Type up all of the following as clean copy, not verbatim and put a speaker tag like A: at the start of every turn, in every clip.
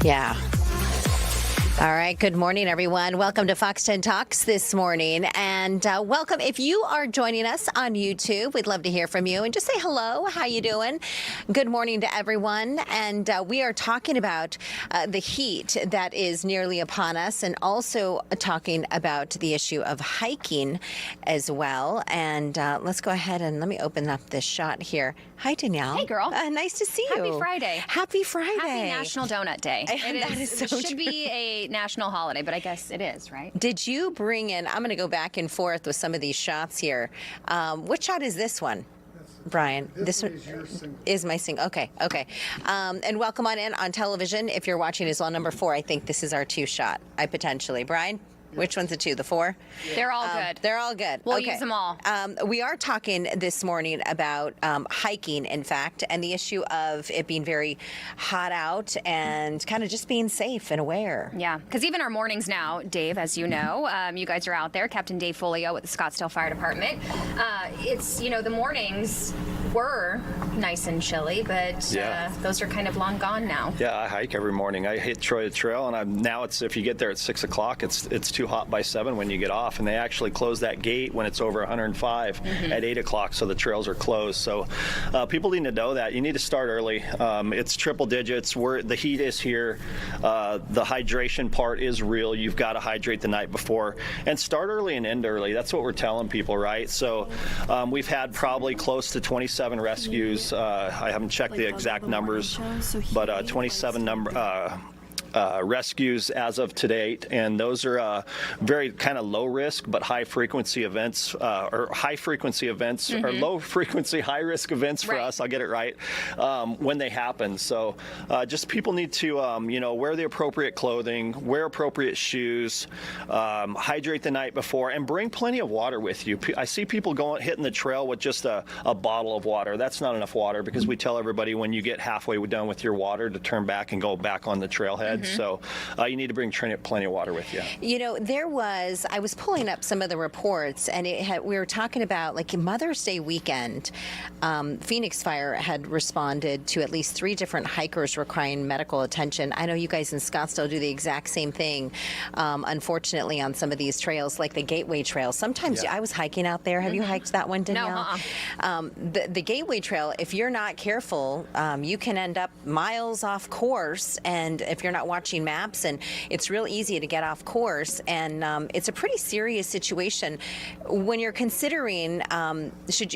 A: Yeah. All right. Good morning, everyone. Welcome to Fox 10 Talks this morning. And welcome. If you are joining us on YouTube, we'd love to hear from you. And just say hello. How you doing? Good morning to everyone. And we are talking about the heat that is nearly upon us, and also talking about the issue of hiking as well. And let's go ahead and let me open up this shot here. Hi, Danielle.
B: Hey, girl.
A: Nice to see you.
B: Happy Friday.
A: Happy Friday.
B: Happy National Donut Day.
A: It
B: should be a national holiday, but I guess it is, right?
A: Did you bring in, I'm going to go back and forth with some of these shots here. What shot is this one, Brian?
C: This one is your single.
A: Is my single. Okay. And welcome on in on television. If you're watching as well, number 4, I think this is our 2 shot. Potentially. Brian? Which one's the 2? The 4?
B: They're all good.
A: They're all good.
B: We'll
A: okay.
B: use them all.
A: We are talking this morning about hiking, in fact, and the issue of it being very hot out and kind of just being safe and aware.
B: Yeah, because even our mornings now, Dave, as you know, you guys are out there, Captain Dave Folio with the Scottsdale Fire Department. It's, the mornings were nice and chilly, but those are kind of long gone now.
D: Yeah, I hike every morning. I hit Troy Trail, and now it's, if you get there at 6 o'clock, it's too hot by 7 when you get off, and they actually close that gate when it's over 105 at 8 o'clock, so the trails are closed. So people need to know that. You need to start early. It's triple digits. The heat is here. The hydration part is real. You've got to hydrate the night before, and start early and end early. That's what we're telling people, right? So we've had probably close to 27 rescues. I haven't checked the exact numbers, but 27 rescues as of to date, and those are very kind of low risk but high frequency events, or low frequency high risk events for us. I'll get it right when they happen. So just people need to wear the appropriate clothing, wear appropriate shoes, hydrate the night before, and bring plenty of water with you. I see people hitting the trail with just a bottle of water. That's not enough water, because we tell everybody when you get halfway done with your water to turn back and go back on the trailhead. So you need to bring plenty of water with you.
A: I was pulling up some of the reports, and we were talking about, like, Mother's Day weekend. Phoenix Fire had responded to at least 3 different hikers requiring medical attention. I know you guys in Scottsdale do the exact same thing, unfortunately, on some of these trails, like the Gateway Trail. Sometimes I was hiking out there. Have you hiked that one, Danielle?
B: No.
A: The Gateway Trail, if you're not careful, you can end up miles off course, and if you're not watching maps, and it's real easy to get off course, and it's a pretty serious situation. When you're considering,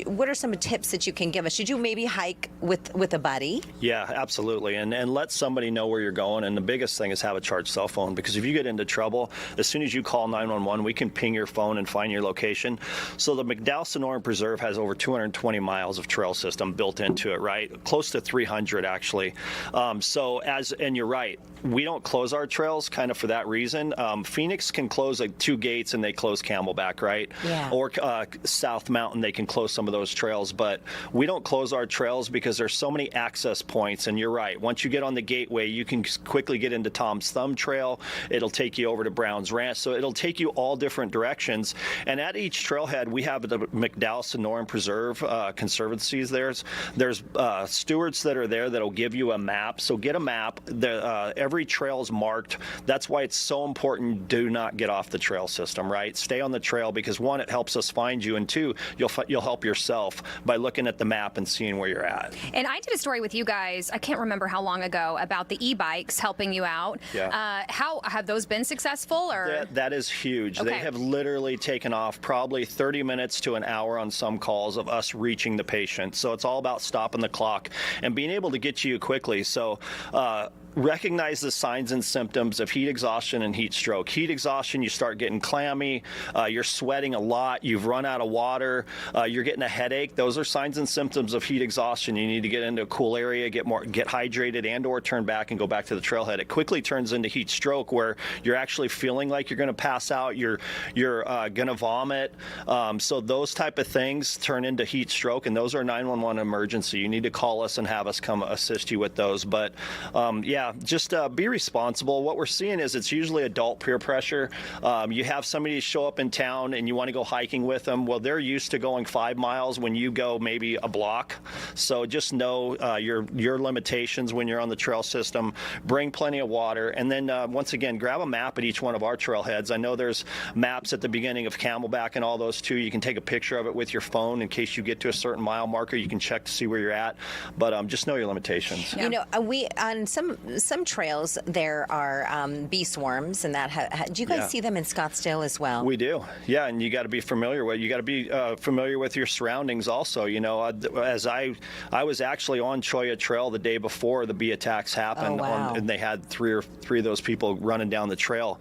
A: what are some tips that you can give us? Should you maybe hike with a buddy?
D: Yeah, absolutely, and let somebody know where you're going. And the biggest thing is have a charged cell phone, because if you get into trouble, as soon as you call 911, we can ping your phone and find your location. So the McDowell Sonoran Preserve has over 220 miles of trail system built into it, right? Close to 300 actually. And you're right, we don't close our trails kind of for that reason. Phoenix can close like 2 gates, and they close Camelback, right?
A: Yeah.
D: Or South Mountain, they can close some of those trails, but we don't close our trails because there's so many access points. And you're right, once you get on the gateway, you can quickly get into Tom's Thumb Trail. It'll take you over to Brown's Ranch, so it'll take you all different directions. And at each trailhead, we have the McDowell Sonoran Preserve conservancies. There's stewards that are there that'll give you a map. So get a map. Every trail is marked. That's why it's so important. Do not get off the trail system, right? Stay on the trail, because 1, it helps us find you, and 2, you'll help yourself by looking at the map and seeing where you're at.
B: And I did a story with you guys, I can't remember how long ago, about the e-bikes helping you out.
D: Yeah.
B: How have those been successful? Or
D: that is huge.
B: Okay.
D: They have literally taken off probably 30 minutes to an hour on some calls of us reaching the patient. So it's all about stopping the clock and being able to get you quickly. So recognize the signs and symptoms of heat exhaustion and heat stroke. Heat exhaustion, you start getting clammy, you're sweating a lot, you've run out of water, you're getting a headache. Those are signs and symptoms of heat exhaustion. You need to get into a cool area, get hydrated, and or turn back and go back to the trailhead. It quickly turns into heat stroke, where you're actually feeling like you're going to pass out, you're going to vomit. So those type of things turn into heat stroke, and those are 911 emergency. You need to call us and have us come assist you with those. But yeah, Yeah, just be responsible. What we're seeing is it's usually adult peer pressure. You have somebody show up in town and you want to go hiking with them. Well, they're used to going 5 miles when you go maybe a block. So just know your limitations when you're on the trail system. Bring plenty of water. And then once again, grab a map at each one of our trailheads. I know there's maps at the beginning of Camelback and all those too. You can take a picture of it with your phone in case you get to a certain mile marker. You can check to see where you're at. But just know your limitations.
A: Yeah. You know, we on some trails there are bee swarms, and that do you guys see them in Scottsdale as well?
D: We do, yeah, and you got to be familiar with. You got to be familiar with your surroundings also. You know, as I was actually on Cholla Trail the day before the bee attacks happened, and they had three of those people running down the trail.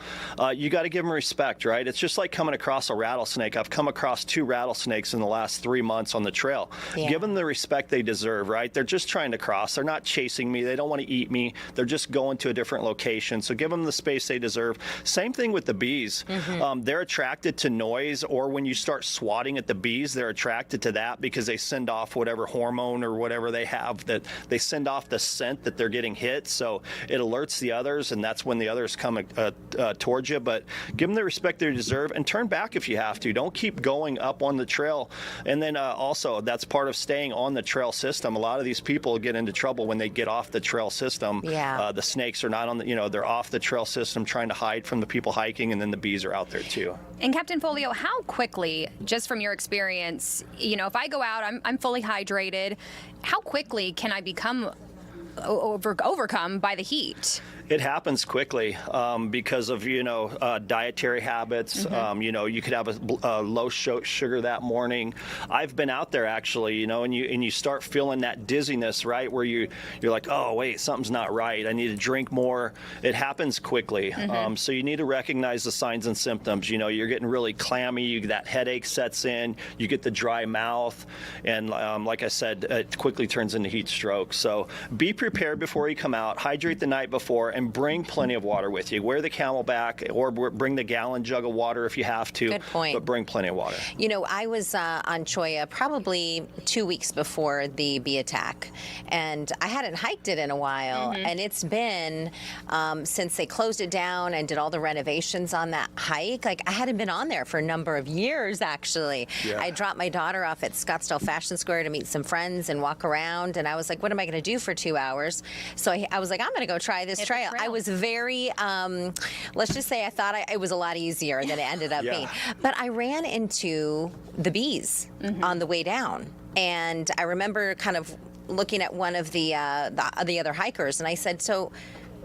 D: You got to give them respect, right? It's just like coming across a rattlesnake. I've come across 2 rattlesnakes in the last 3 months on the trail. Yeah. Give them the respect they deserve, right? They're just trying to cross. They're not chasing me. They don't want to eat me. They're just going to a different location. So give them the space they deserve. Same thing with the bees. Mm-hmm. They're attracted to noise, or when you start swatting at the bees, they're attracted to that because they send off whatever hormone or whatever they have, that they send off the scent that they're getting hit. So it alerts the others, and that's when the others come towards you. But give them the respect they deserve and turn back if you have to. Don't keep going up on the trail. And then also, that's part of staying on the trail system. A lot of these people get into trouble when they get off the trail system. Yeah. The snakes are not on the, they're off the trail system trying to hide from the people hiking, and then the bees are out there too.
B: And Captain Folio, how quickly, just from your experience, if I go out, I'm fully hydrated, how quickly can I become overcome by the heat?
D: It happens quickly because of, dietary habits. Mm-hmm. You could have a low sugar that morning. I've been out there actually, and you start feeling that dizziness, right, where you're like, oh, wait, something's not right. I need to drink more. It happens quickly. Mm-hmm. So you need to recognize the signs and symptoms. You're getting really clammy. That headache sets in. You get the dry mouth. And like I said, it quickly turns into heat stroke. So be prepared before you come out. Hydrate the night before. And bring plenty of water with you. Wear the Camelback, or bring the gallon jug of water if you have to.
A: Good point.
D: But bring plenty of water.
A: I was on Cholla probably 2 weeks before the bee attack, and I hadn't hiked it in a while, mm-hmm. and it's been since they closed it down and did all the renovations on that hike. Like, I hadn't been on there for a number of years, actually. Yeah. I dropped my daughter off at Scottsdale Fashion Square to meet some friends and walk around, and I was like, what am I going to do for 2 hours? So I was like, I'm going to go try this trail. I was very, let's just say I thought it was a lot easier than it ended up being. But I ran into the bees mm-hmm. on the way down. And I remember kind of looking at one of the other hikers, and I said, so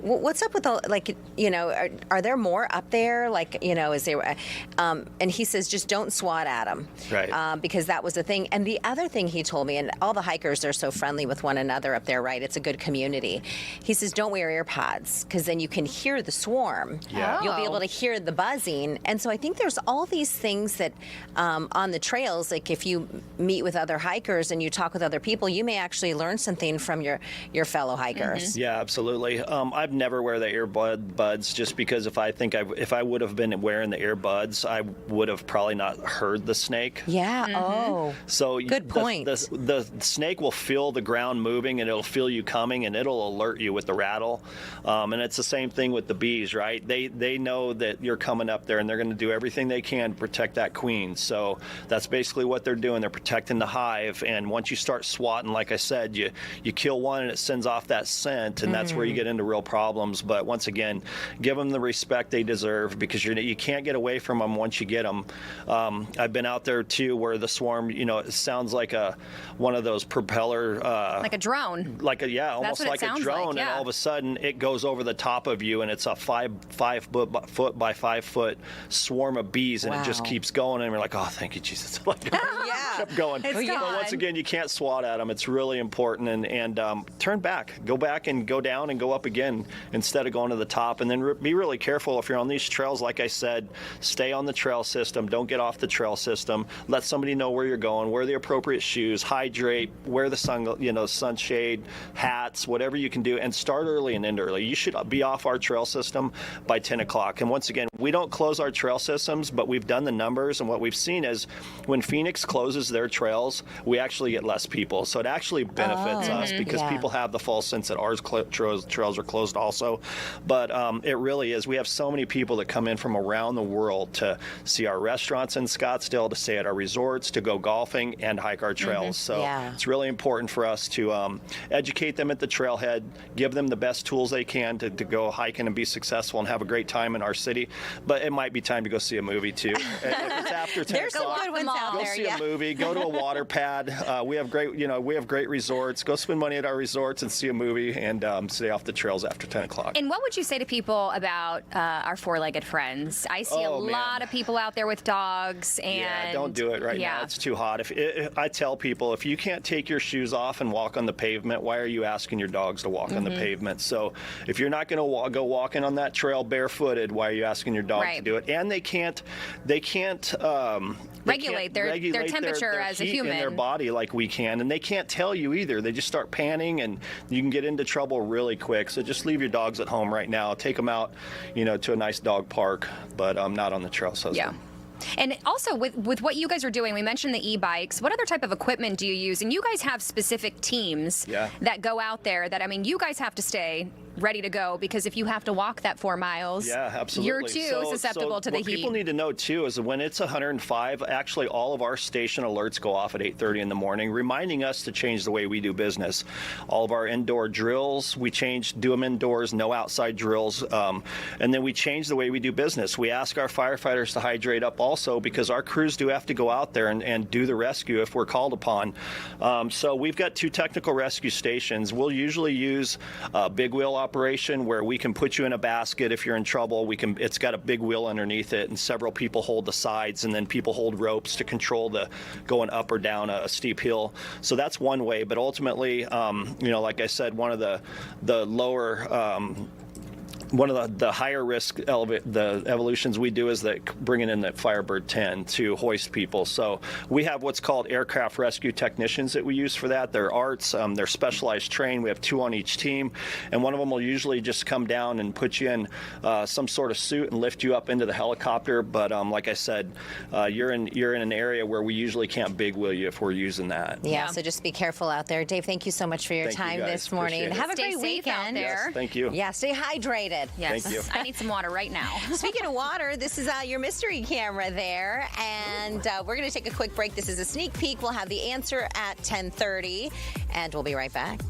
A: what's up with are there more up there? Is there? And he says, just don't swat at them, right? Because that was the thing. And the other thing he told me, and all the hikers are so friendly with one another up there, right? It's a good community. He says, don't wear ear pods, because then you can hear the swarm. Yeah. You'll be able to hear the buzzing. And so I think there's all these things that on the trails, like if you meet with other hikers and you talk with other people, you may actually learn something from your fellow hikers.
D: Mm-hmm. Yeah, absolutely. I've never wear the earbuds, just because if I would have been wearing the earbuds, I would have probably not heard the snake.
A: Yeah. Mm-hmm. Oh.
D: So
A: good point.
D: The snake will feel the ground moving, and it'll feel you coming, and it'll alert you with the rattle. And it's the same thing with the bees, right? They know that you're coming up there, and they're going to do everything they can to protect that queen. So that's basically what they're doing. They're protecting the hive. And once you start swatting, like I said, you kill one, and it sends off that scent, and that's where you get into real problems. But once again, give them the respect they deserve, because you can't get away from them once you get them. I've been out there too, where the swarm, it sounds like one of those propeller,
B: like a drone,
D: almost like a drone, and all of a sudden it goes over the top of you, and it's a 5 foot by 5 foot swarm of bees, and it just keeps going, and we're like, oh, thank you, Jesus. Kept going. But once again, you can't swat at them. It's really important, and turn back, go back, and go down and go up again instead of going to the top. And then be really careful if you're on these trails. Like I said, stay on the trail system. Don't get off the trail system. Let somebody know where you're going. Wear the appropriate shoes. Hydrate. Wear the sunshade, hats, whatever you can do. And start early and end early. You should be off our trail system by 10 o'clock. And once again, we don't close our trail systems, but we've done the numbers. And what we've seen is when Phoenix closes their trails, we actually get less people. So it actually benefits us, because people have the false sense that ours trails are closed podcast also. But it really is. We have so many people that come in from around the world to see our restaurants in Scottsdale, to stay at our resorts, to go golfing and hike our trails. So it's really important for us to educate them at the trailhead, give them the best tools they can to go hiking and be successful and have a great time in our city. But it might be time to go see a movie too. If it's after 10
A: There's
D: o'clock,
A: some good ones out
D: go
A: there.
D: see a movie, go to a water pad. We have great resorts. Go spend money at our resorts and see a movie and stay off the trails after 10 o'clock.
B: And what would you say to people about our four-legged friends? I see a lot of people out there with dogs, and
D: yeah, don't do it right now. It's too hot. I tell people, if you can't take your shoes off and walk on the pavement, why are you asking your dogs to walk on the pavement? So if you're not going to go walking on that trail barefooted, why are you asking your dog to do it? And they can't
B: regulate their temperature
D: their
B: as a
D: heat
B: human
D: in their body like we can, and they can't tell you either. They just start panning, and you can get into trouble really quick. So just leave your dogs at home right now. Take them out, to a nice dog park, but not on the trail system.
B: Yeah. And also with what you guys are doing, we mentioned the e-bikes. What other type of equipment do you use? And you guys have specific teams that go out there that, you guys have to stay ready to go, because if you have to walk that 4 miles,
D: absolutely.
B: you're too susceptible to the heat.
D: What people need to know too is that when it's 105, actually all of our station alerts go off at 8:30 in the morning, reminding us to change the way we do business. All of our indoor drills, do them indoors, no outside drills, and then we change the way we do business. We ask our firefighters to hydrate up also, because our crews do have to go out there and do the rescue if we're called upon. So we've got 2 technical rescue stations. We'll usually use a big wheel operation where we can put you in a basket if you're in trouble. It's got a big wheel underneath it, and several people hold the sides, and then people hold ropes to control the going up or down a steep hill. So that's one way. But ultimately, like I said, one of the lower one of the higher risk the evolutions we do is that bringing in that Firebird 10 to hoist people. So we have what's called aircraft rescue technicians that we use for that. They're ARTs. They're specialized trained. We have 2 on each team, and one of them will usually just come down and put you in some sort of suit and lift you up into the helicopter. But like I said, you're in an area where we usually can't big wheel you if we're using that.
A: Yeah, so just be careful out there. Dave, thank you so much for your time this morning. Have a great weekend
B: out there.
D: Yes, thank you.
A: Yeah, stay hydrated.
B: Yes.
D: Thank you.
B: I need some water right now.
A: Speaking of water, this is your mystery camera there, and we're going to take a quick break. This is a sneak peek. We'll have the answer at 10:30, and we'll be right back.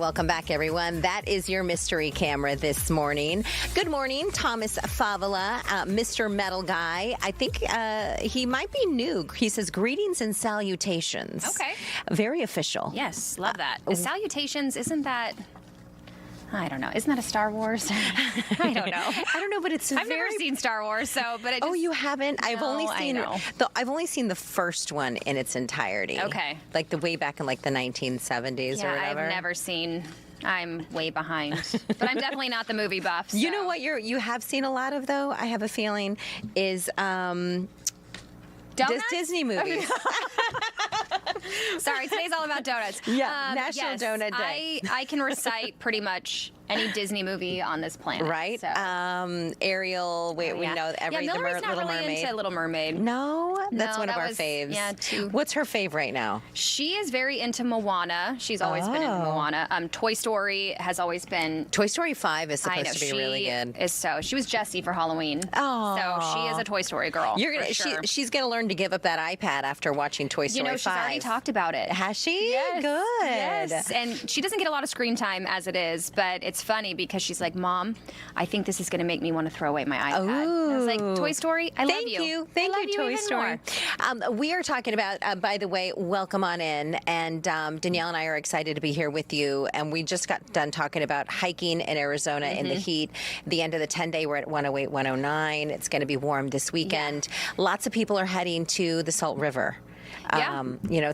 A: welcome back, everyone. That is your mystery camera this morning. Good morning, Thomas Favela, Mr. Metal Guy. I think he might be new. He says, greetings and salutations.
B: Okay.
A: Very official.
B: Yes, love that. Salutations, isn't that... I don't know. Isn't that a Star Wars? I don't know.
A: I don't know, but it's
B: I've never seen Star Wars, so but it just...
A: Oh, you haven't? I've only seen the first one in its entirety.
B: Okay.
A: Like the way back in like the 1970s or whatever.
B: I've never seen. I'm way behind, but I'm definitely not the movie buff. So.
A: You know what you have seen a lot of though? I have a feeling is Disney movies.
B: Sorry, today's all about donuts.
A: Yeah, National Donut Day.
B: I can recite pretty much any Disney movie on this planet.
A: Right?
B: So.
A: Ariel. We know every
B: Miller's not
A: Little
B: really
A: Mermaid.
B: into Little Mermaid.
A: No, that's one of our faves.
B: Yeah, too.
A: What's her fave right now?
B: She is very into Moana. She's always been into Moana. Toy Story has always been.
A: Toy Story 5 is supposed to be really good.
B: She was Jessie for Halloween.
A: Oh,
B: so she is a Toy Story girl.
A: She's gonna learn to give up that iPad after watching Toy Story 5.
B: She's already talked about it.
A: Has she?
B: Yes.
A: Good.
B: Yes. And she doesn't get a lot of screen time as it is, but it's funny because she's like, Mom, I think this is going to make me want to throw away my iPad. I was like, Toy Story, I love you.
A: Thank you, Toy Story. We are talking about, by the way, welcome on in. And Danielle and I are excited to be here with you. And we just got done talking about hiking in Arizona in the heat. The end of the 10-day, we're at 108, 109. It's going to be warm this weekend. Yeah. Lots of people are heading to the Salt River.
B: Yeah.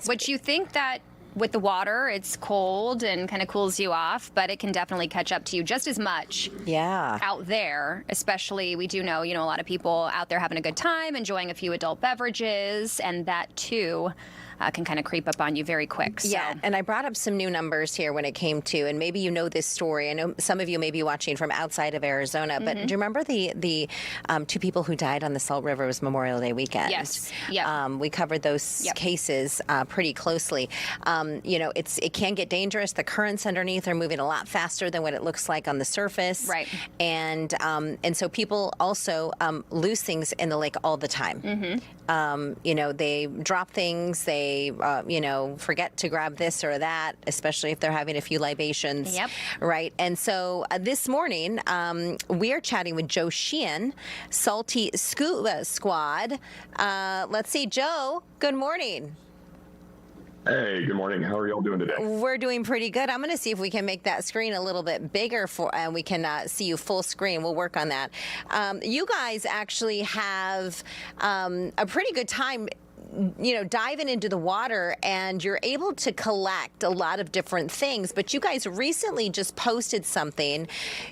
B: Which you think that with the water, it's cold and kind of cools you off, but it can definitely catch up to you just as much.
A: Yeah.
B: Out there, especially, we do know, a lot of people out there having a good time, enjoying a few adult beverages, and that too can kind of creep up on you very quick. So.
A: Yeah, and I brought up some new numbers here when it came to, and maybe you know this story. I know some of you may be watching from outside of Arizona, but do you remember the two people who died on the Salt River? It was Memorial Day weekend.
B: Yes. Yeah.
A: We covered those cases pretty closely. It can get dangerous. The currents underneath are moving a lot faster than what it looks like on the surface.
B: Right.
A: And so people also lose things in the lake all the time. They drop things. They forget to grab this or that, especially if they're having a few libations.
B: Yep.
A: Right. And so this morning, we are chatting with Joe Sheehan, Salty Scuba Squad. Let's see, Joe, good morning.
C: Hey, good morning. How are y'all doing today?
A: We're doing pretty good. I'm going to see if we can make that screen a little bit bigger and we can see you full screen. We'll work on that. You guys actually have a pretty good time diving into the water, and you're able to collect a lot of different things. But you guys recently just posted something.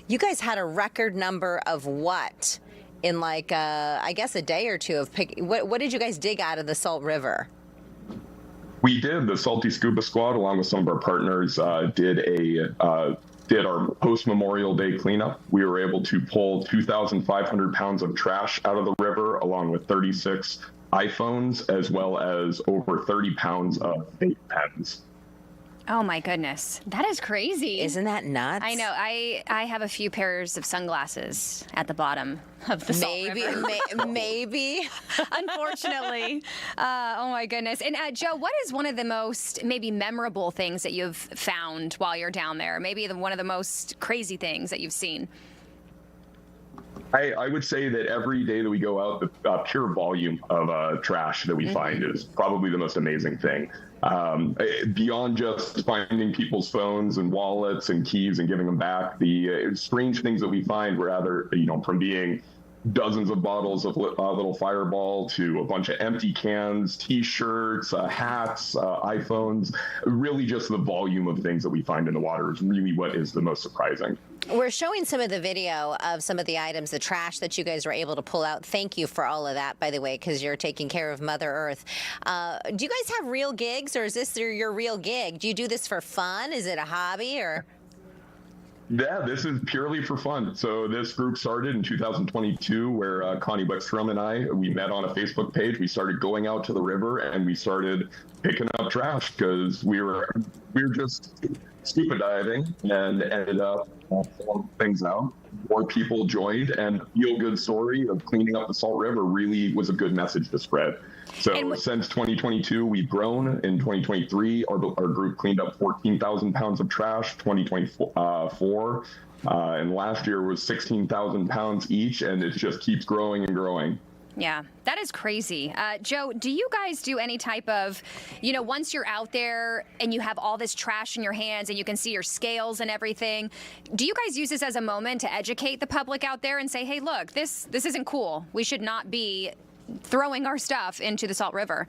A: You guys had a record number of what in I guess a day or two of what did you guys dig out of the Salt River?
C: We did. The Salty Scuba Squad, along with some of our partners, did our post-Memorial Day cleanup. We were able to pull 2,500 pounds of trash out of the river, along with 36 iPhones, as well as over 30 pounds of vape pens.
B: Oh my goodness, that is crazy.
A: Isn't that nuts?
B: I know. I have a few pairs of sunglasses at the bottom of the Salt River.
A: Maybe.
B: Unfortunately. Oh my goodness. And Joe, what is one of the most maybe memorable things that you've found while you're down there? Maybe one of the most crazy things that you've seen?
C: I would say that every day that we go out, the pure volume of trash that we find is probably the most amazing thing. Beyond just finding people's phones and wallets and keys and giving them back, the strange things that we find, rather, from being dozens of bottles of little Fireball to a bunch of empty cans, T-shirts, hats, iPhones. Really just the volume of things that we find in the water is really what is the most surprising.
A: We're showing some of the video of some of the items, the trash that you guys were able to pull out. Thank you for all of that, by the way, because you're taking care of Mother Earth. Do you guys have real gigs, or is this your real gig? Do you do this for fun? Is it a hobby, or?
C: Yeah, this is purely for fun. So this group started in 2022, where Connie Wickstrom and we met on a Facebook page. We started going out to the river and we started picking up trash because we were just scuba diving and ended up pulling things out. More people joined, and the feel-good story of cleaning up the Salt River really was a good message to spread. So since 2022, we've grown. In 2023, our group cleaned up 14,000 pounds of trash. 2024, and last year was 16,000 pounds each, and it just keeps growing and growing.
B: Yeah, that is crazy. Joe, do you guys do any type of, once you're out there and you have all this trash in your hands and you can see your scales and everything, do you guys use this as a moment to educate the public out there and say, hey, look, this isn't cool. We should not be throwing our stuff into the Salt River?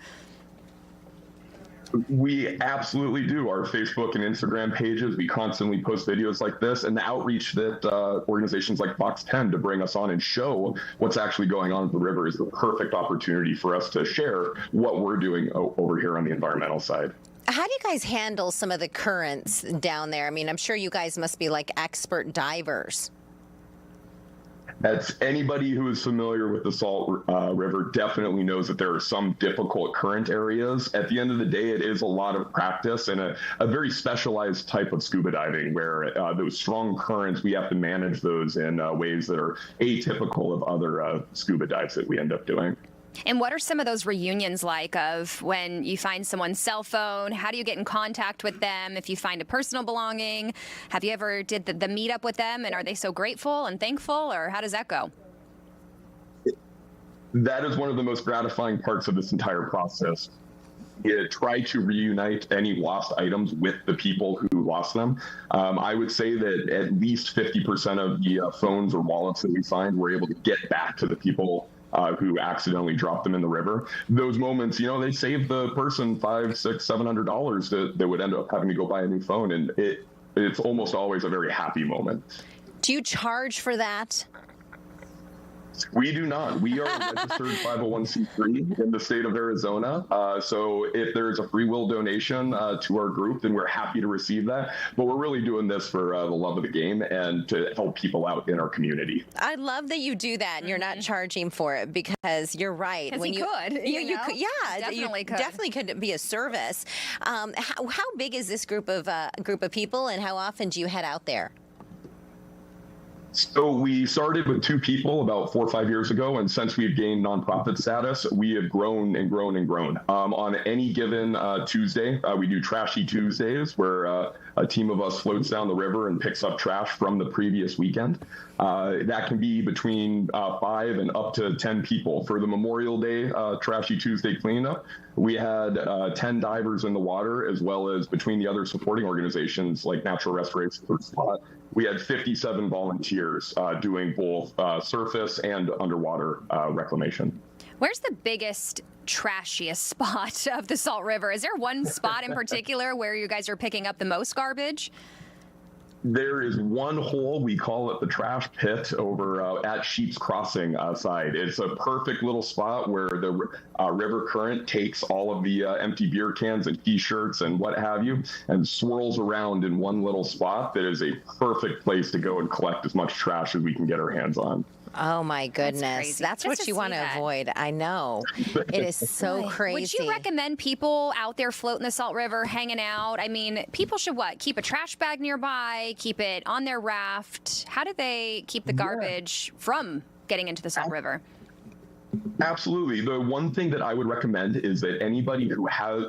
C: We absolutely do. Our Facebook and Instagram pages, we constantly post videos like this, and the outreach that organizations like Fox 10 to bring us on and show what's actually going on at the river is the perfect opportunity for us to share what we're doing over here on the environmental side.
A: How do you guys handle some of the currents down there? I mean, I'm sure you guys must be like expert divers.
C: That's anybody who is familiar with the Salt River definitely knows that there are some difficult current areas. At the end of the day, it is a lot of practice and a very specialized type of scuba diving where those strong currents, we have to manage those in ways that are atypical of other scuba dives that we end up doing.
B: And what are some of those reunions like of when you find someone's cell phone? How do you get in contact with them if you find a personal belonging? Have you ever did the meetup with them, and are they so grateful and thankful, or how does that go?
C: That is one of the most gratifying parts of this entire process. You try to reunite any lost items with the people who lost them. I would say that at least 50% of the phones or wallets that we find, we're able to get back to the people who accidentally dropped them in the river. Those moments, they save the person $500, $600, $700 that would end up having to go buy a new phone, and it's almost always a very happy moment.
A: Do you charge for that?
C: We do not. We are a registered 501c3 in the state of Arizona. So if there's a free will donation to our group, then we're happy to receive that. But we're really doing this for the love of the game and to help people out in our community.
A: I love that you do that and you're not charging for it, because you're right.
B: When you could.
A: You could, yeah,
B: definitely could.
A: Definitely could be a service. How big is this group of people, and how often do you head out there?
C: So we started with 2 people about 4 or 5 years ago, and since we've gained nonprofit status, we have grown and grown and grown. On any given Tuesday, we do Trashy Tuesdays, where a team of us floats down the river and picks up trash from the previous weekend. That can be between 5 and up to 10 people. For the Memorial Day Trashy Tuesday cleanup, we had 10 divers in the water, as well as between the other supporting organizations like Natural Restoration for Spot, we had 57 volunteers doing both surface and underwater reclamation.
B: Where's the biggest, trashiest spot of the Salt River? Is there one spot in particular where you guys are picking up the most garbage?
C: There is one hole, we call it the trash pit, over at Sheep's Crossing side. It's a perfect little spot where the river current takes all of the empty beer cans and t-shirts and what have you and swirls around in one little spot that is a perfect place to go and collect as much trash as we can get our hands on.
A: Oh my goodness. That's what you want to avoid. I know. It is so crazy.
B: Would you recommend people out there floating the Salt River, hanging out? I mean, people should what? Keep a trash bag nearby, keep it on their raft. How do they keep the garbage from getting into the Salt River?
C: Absolutely. The one thing that I would recommend is that anybody who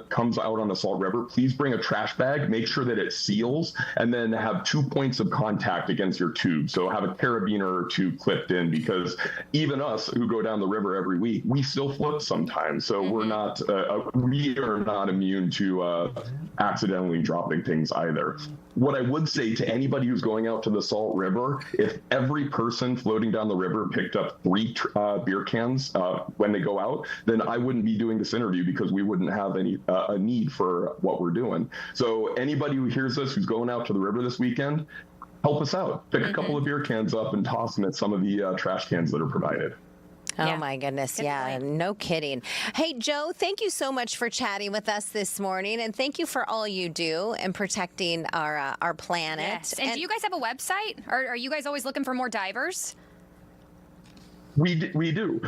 C: comes out on the Salt River, please bring a trash bag, make sure that it seals, and then have 2 points of contact against your tube. So have a carabiner or 2 clipped in, because even us who go down the river every week, we still float sometimes. So we are not immune to accidentally dropping things either. What I would say to anybody who's going out to the Salt River, if every person floating down the river picked up 3 beer cans when they go out, then I wouldn't be doing this interview, because we wouldn't have any a need for what we're doing. So anybody who hears this, who's going out to the river this weekend, help us out. Pick a couple of beer cans up and toss them at some of the trash cans that are provided.
A: Oh, my goodness. Good point. No kidding. Hey, Joe, thank you so much for chatting with us this morning, and thank you for all you do in protecting our planet.
B: Yes. And do you guys have a website? Or are you guys always looking for more divers?
C: We do.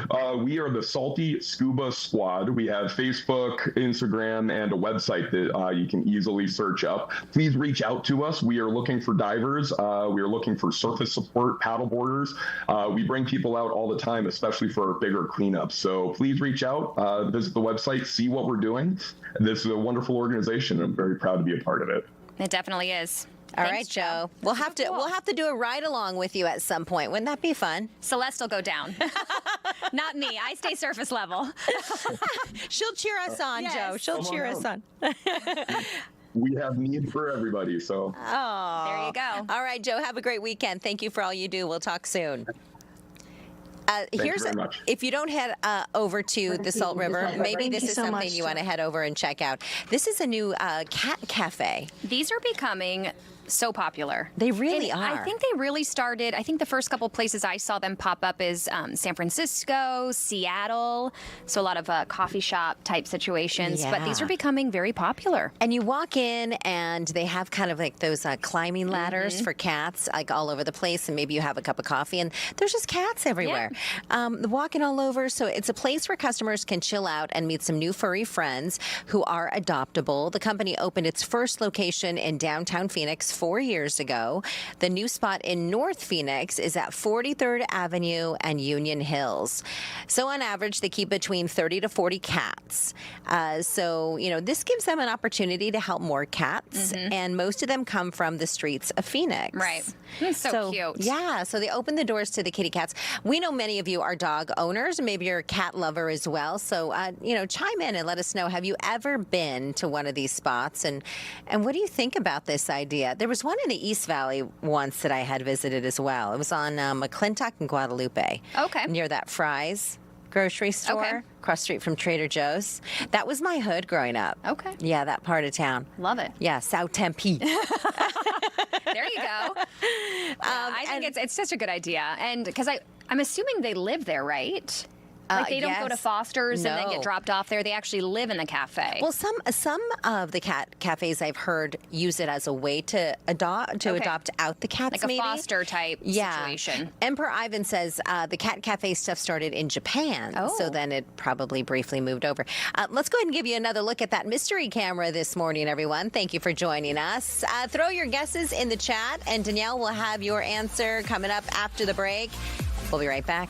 C: We are the Salty Scuba Squad. We have Facebook, Instagram, and a website that you can easily search up. Please reach out to us. We are looking for divers. We are looking for surface support paddleboarders. We bring people out all the time, especially for our bigger cleanups. So please reach out, visit the website, see what we're doing. This is a wonderful organization. I'm very proud to be a part of it.
B: It definitely is.
A: All
B: Thanks,
A: right, Joe. We'll have to do a ride along with you at some point. Wouldn't that be fun?
B: Celeste will go down. Not me. I stay surface level.
A: She'll cheer us on,
B: Yes.
A: Joe. She'll cheer us on.
C: We have need for everybody. So.
A: Oh,
B: There you go.
A: All right, Joe. Have a great weekend. Thank you for all you do. We'll talk soon.
C: Thank you very much.
A: If you don't head over to the Salt River, maybe this is something you want to head over and check out. This is a new cat cafe.
B: These are becoming so popular.
A: They really
B: And
A: are.
B: I think they really started, I think the first couple places I saw them pop up is San Francisco, Seattle, so a lot of coffee shop type situations, but these
A: Yeah.
B: are becoming very popular.
A: And you walk in, and they have kind of like those climbing ladders for cats, like all over the place. And maybe you have a cup of coffee, and there's just cats everywhere, walking all over. So it's a place where customers can chill out and meet some new furry friends who are adoptable. The company opened its first location in downtown Phoenix 4 years ago. The new spot in North Phoenix is at 43rd Avenue and Union Hills. So on average, they keep between 30 to 40 cats. So, this gives them an opportunity to help more cats. And most of them come from the streets of Phoenix.
B: Right. It's so cute.
A: Yeah. So they open the doors to the kitty cats. We know many of you are dog owners. Maybe you're a cat lover as well. So, chime in and let us know. Have you ever been to one of these spots? And what do you think about this idea? There was one in the East Valley once that I had visited as well. It was on McClintock and Guadalupe.
B: Okay.
A: Near that Fry's grocery store,
B: Okay.
A: across the street from Trader Joe's. That was my hood growing up.
B: Okay.
A: Yeah, that part of town.
B: Love it.
A: Yeah, South Tempe.
B: There you go. I think it's such a good idea. And because I'm assuming they live there, right? Like they don't go to
A: yes.
B: Foster's and then
A: No.
B: get dropped off there. They actually live in the cafe.
A: Well, some of the cat cafes I've heard use it as a way to adopt out the cats,
B: like a
A: maybe.
B: foster type situation.
A: Emperor Ivan says the cat cafe stuff started in Japan, so
B: Oh.
A: then it probably briefly moved over. Let's go ahead and give you another look at that mystery camera this morning, everyone. Thank you for joining us. Throw your guesses in the chat, and Danielle will have your answer coming up after the break. We'll be right back.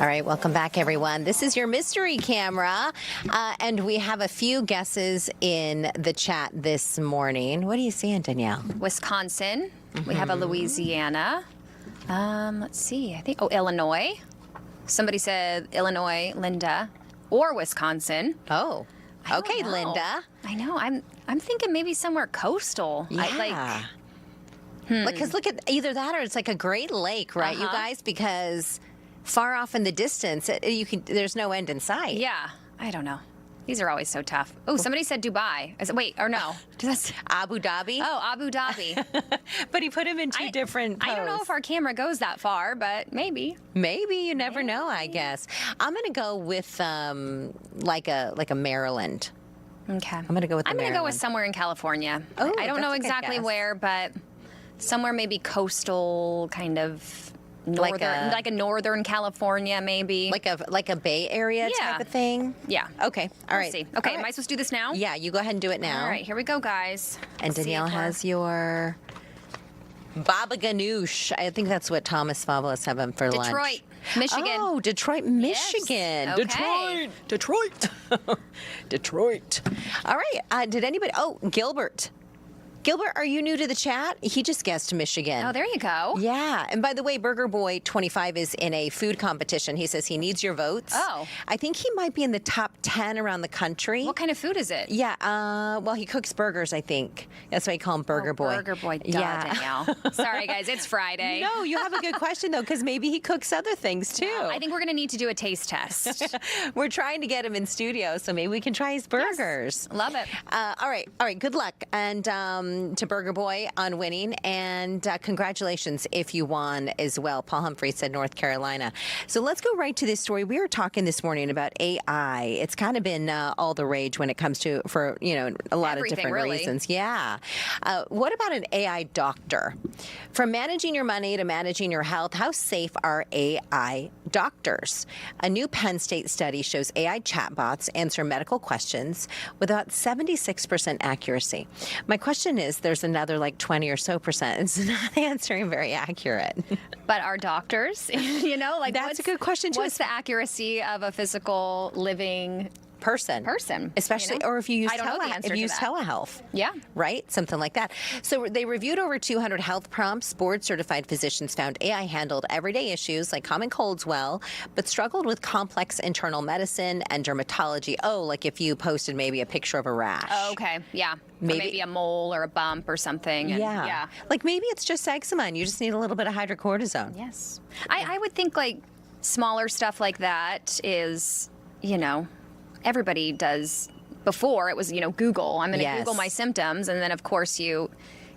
A: All right, welcome back, everyone. This is your mystery camera, and we have a few guesses in the chat this morning. What are you seeing, Danielle?
B: Wisconsin. We have a Louisiana. Let's see. I think Illinois. Somebody said Illinois, Linda, or Wisconsin.
A: Oh,
B: I don't
A: okay,
B: know.
A: Linda.
B: I know. I'm thinking maybe somewhere coastal.
A: Yeah. Because look at either that or it's like a Great Lake, right, you guys? Because far off in the distance, there's no end in sight.
B: Yeah. I don't know. These are always so tough. Oh, somebody said Dubai. I said, wait, or no.
A: Abu Dhabi.
B: Oh, Abu Dhabi.
A: But he put him in two different poses.
B: I don't know if our camera goes that far, but maybe.
A: Maybe, you never know, I guess. I'm going to go with like a Maryland.
B: Okay.
A: I'm going to go with
B: I'm going to go with
A: Maryland.
B: somewhere in California.
A: Oh,
B: I don't know
A: that's a good
B: exactly
A: guess.
B: where, but somewhere maybe coastal, kind of northern, like a northern California, maybe.
A: Like a Bay Area type of thing?
B: Yeah.
A: Okay. All right.
B: We'll see. Okay,
A: All right.
B: am I supposed to do this now?
A: Yeah, you go ahead and do it now.
B: All right, here we go, guys.
A: And
B: Let's see
A: Danielle
B: if we're-
A: has your Baba Ganoush. I think that's what Thomas Fabulous having for lunch.
B: Detroit, Michigan.
A: Oh, Detroit, Michigan.
B: Okay.
A: Detroit. Detroit. All right. Did anybody? Oh, Gilbert. Gilbert, are you new to the chat? He just guessed Michigan.
B: Oh, there you go.
A: Yeah. And by the way, Burger Boy 25 is in a food competition. He says he needs your votes.
B: Oh.
A: I think he might be in the top 10 around the country.
B: What kind of food is it?
A: Yeah. Well, he cooks burgers, I think. That's why he call him Burger Boy.
B: Burger Boy. Duh,
A: Yeah.
B: Danielle. Sorry, guys. It's Friday.
A: No, you have a good question, though, because maybe he cooks other things, too.
B: I think we're going to need to do a taste test.
A: We're trying to get him in studio, so maybe we can try his burgers.
B: Love it.
A: All right. Good luck and to Burger Boy on winning, and congratulations if you won as well. Paul Humphrey said North Carolina. So let's go right to this story. We were talking this morning about AI. It's kind of been all the rage when it comes to for a lot
B: Everything,
A: of different
B: really.
A: reasons. Yeah. What about an AI doctor? From managing your money to managing your health, how safe are AI doctors? A new Penn State study shows AI chatbots answer medical questions with about 76% accuracy. My question is, there's another like 20 or so percent. It's not answering very accurate.
B: But our doctors, like
A: That's a good question, too.
B: What's the accuracy of a physical living
A: Person, especially, or if you use
B: I don't know the answer to that.
A: telehealth,
B: Yeah.
A: right, something like that. So they reviewed over 200 health prompts. Board-certified physicians found AI handled everyday issues like common colds well, but struggled with complex internal medicine and dermatology. Oh, like if you posted maybe a picture of a rash.
B: Oh, okay. Yeah. Maybe a mole or a bump or something. And
A: yeah, like maybe it's just eczema and you just need a little bit of hydrocortisone.
B: Yes. I would think like smaller stuff like that is, everybody does. Before it was, Google. I'm going to Google my symptoms, and then of course you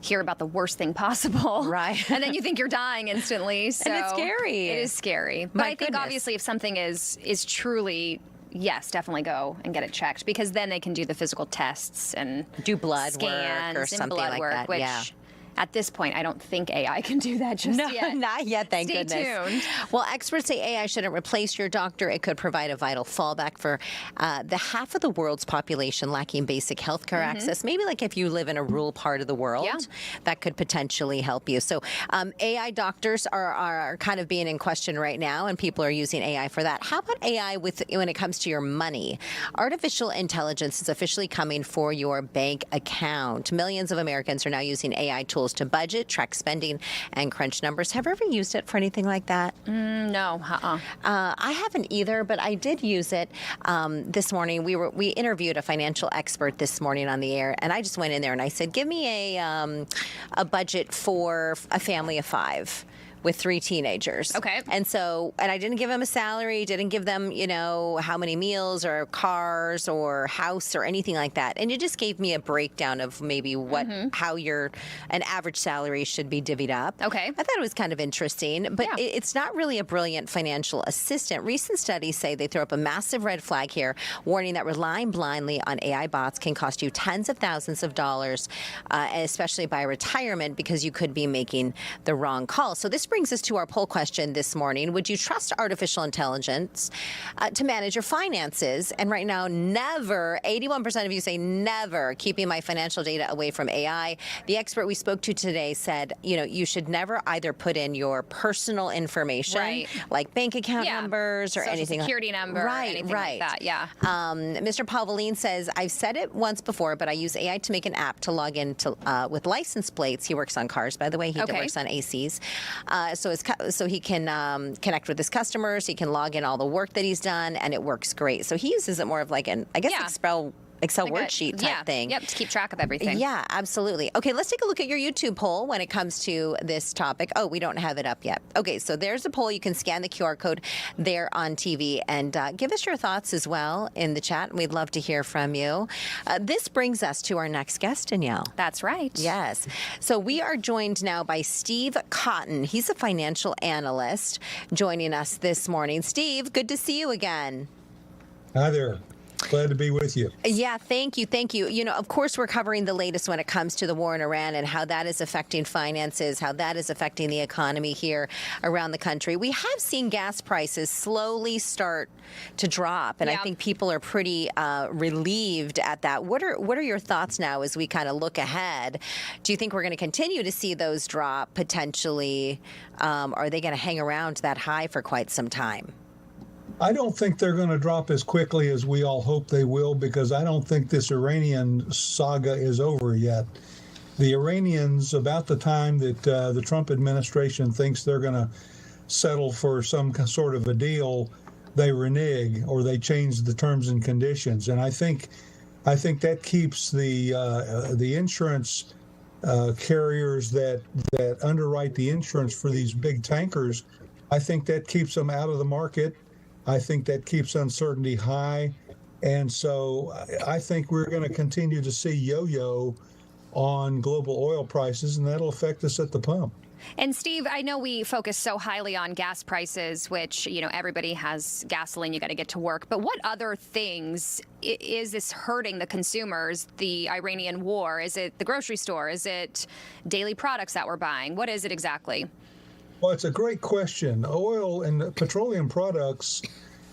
B: hear about the worst thing possible,
A: right?
B: And then you think you're dying instantly. So
A: and it's scary.
B: It is scary. But I think obviously if something is truly, yes, definitely go and get it checked, because then they can do the physical tests and
A: do blood
B: scans
A: work or something
B: and blood
A: like
B: work,
A: that.
B: which at this point, I don't think AI can do that just yet.
A: No, not yet, thank goodness.
B: Stay tuned.
A: Well, experts say AI shouldn't replace your doctor. It could provide a vital fallback for the half of the world's population lacking basic healthcare access. Maybe like if you live in a rural part of the world, that could potentially help you. So AI doctors are kind of being in question right now, and people are using AI for that. How about AI when it comes to your money? Artificial intelligence is officially coming for your bank account. Millions of Americans are now using AI tools to budget, track spending, and crunch numbers. Have you ever used it for anything like that?
B: No.
A: I haven't either, but I did use it this morning. We interviewed a financial expert this morning on the air, and I just went in there and I said, give me a budget for a family of 5. With 3 teenagers.
B: Okay.
A: And I didn't give them a salary, didn't give them, how many meals or cars or house or anything like that. And it just gave me a breakdown of maybe how an average salary should be divvied up.
B: Okay.
A: I thought it was kind of interesting, but it's not really a brilliant financial assistant. Recent studies say they throw up a massive red flag here, warning that relying blindly on AI bots can cost you tens of thousands of dollars, especially by retirement, because you could be making the wrong call. So this brings us to our poll question this morning. Would you trust artificial intelligence to manage your finances? And right now, never. 81% of you say never, keeping my financial data away from AI. The expert we spoke to today said, you should never either put in your personal information, like bank account numbers or
B: Social
A: anything.
B: Security number, anything like that. Yeah.
A: Mr. Pavoline says, I've said it once before, but I use AI to make an app to log in to, with license plates. He works on cars, by the way. He works on ACs. So he can connect with his customers. He can log in all the work that he's done, and it works great. So he uses it more of like Excel
B: like
A: worksheet type thing.
B: Yep, to keep track of everything.
A: Yeah, absolutely. Okay, let's take a look at your YouTube poll when it comes to this topic. Oh, we don't have it up yet. Okay, so there's a poll. You can scan the QR code there on TV and give us your thoughts as well in the chat. We'd love to hear from you. This brings us to our next guest, Danielle.
B: That's right.
A: Yes. So we are joined now by Steve Cotton. He's a financial analyst joining us this morning. Steve, good to see you again.
E: Hi there. Glad to be with you.
A: Yeah, thank you. Thank you. Of course, we're covering the latest when it comes to the war in Iran and how that is affecting finances, how that is affecting the economy here around the country. We have seen gas prices slowly start to drop, and I think people are pretty relieved at that. What are your thoughts now as we kind of look ahead? Do you think we're going to continue to see those drop potentially? Are they going to hang around that high for quite some time?
E: I don't think they're going to drop as quickly as we all hope they will, because I don't think this Iranian saga is over yet. The Iranians, about the time that the Trump administration thinks they're going to settle for some sort of a deal, they renege or they change the terms and conditions. And I think that keeps the insurance carriers that underwrite the insurance for these big tankers, I think that keeps them out of the market. I think that keeps uncertainty high. And so I think we're going to continue to see yo-yo on global oil prices, and that'll affect us at the pump.
B: And Steve, I know we focus so highly on gas prices, which, everybody has gasoline, you got to get to work. But what other things is this hurting the consumers, the Iranian war? Is it the grocery store? Is it daily products that we're buying? What is it exactly?
E: Well, it's a great question. Oil and petroleum products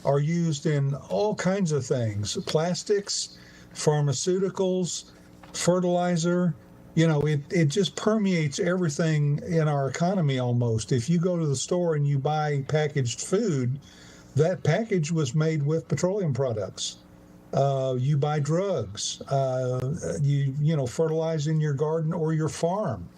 E: are used in all kinds of things: plastics, pharmaceuticals, fertilizer. It just permeates everything in our economy almost. If you go to the store and you buy packaged food, that package was made with petroleum products. You buy drugs, you fertilize in your garden or your farm.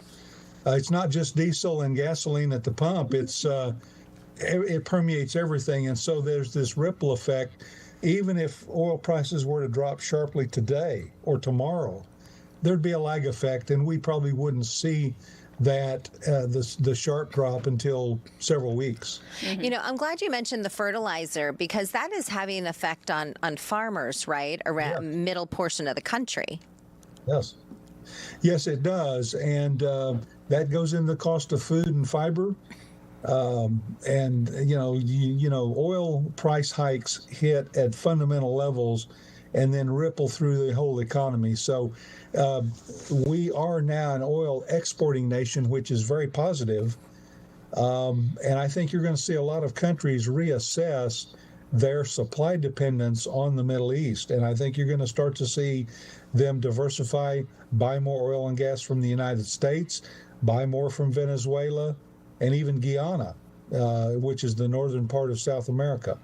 E: It's not just diesel and gasoline at the pump. It permeates everything. And so there's this ripple effect. Even if oil prices were to drop sharply today or tomorrow, there'd be a lag effect, and we probably wouldn't see that the sharp drop until several weeks.
A: Mm-hmm. I'm glad you mentioned the fertilizer, because that is having an effect on farmers, right, around middle portion of the country.
E: Yes, it does. And that goes in the cost of food and fiber. And oil price hikes hit at fundamental levels and then ripple through the whole economy. So we are now an oil exporting nation, which is very positive. And I think you're going to see a lot of countries reassess their supply dependence on the Middle East. And I think you're going to start to see them diversify, buy more oil and gas from the United States, buy more from Venezuela, and even Guyana, which is the northern part of South America.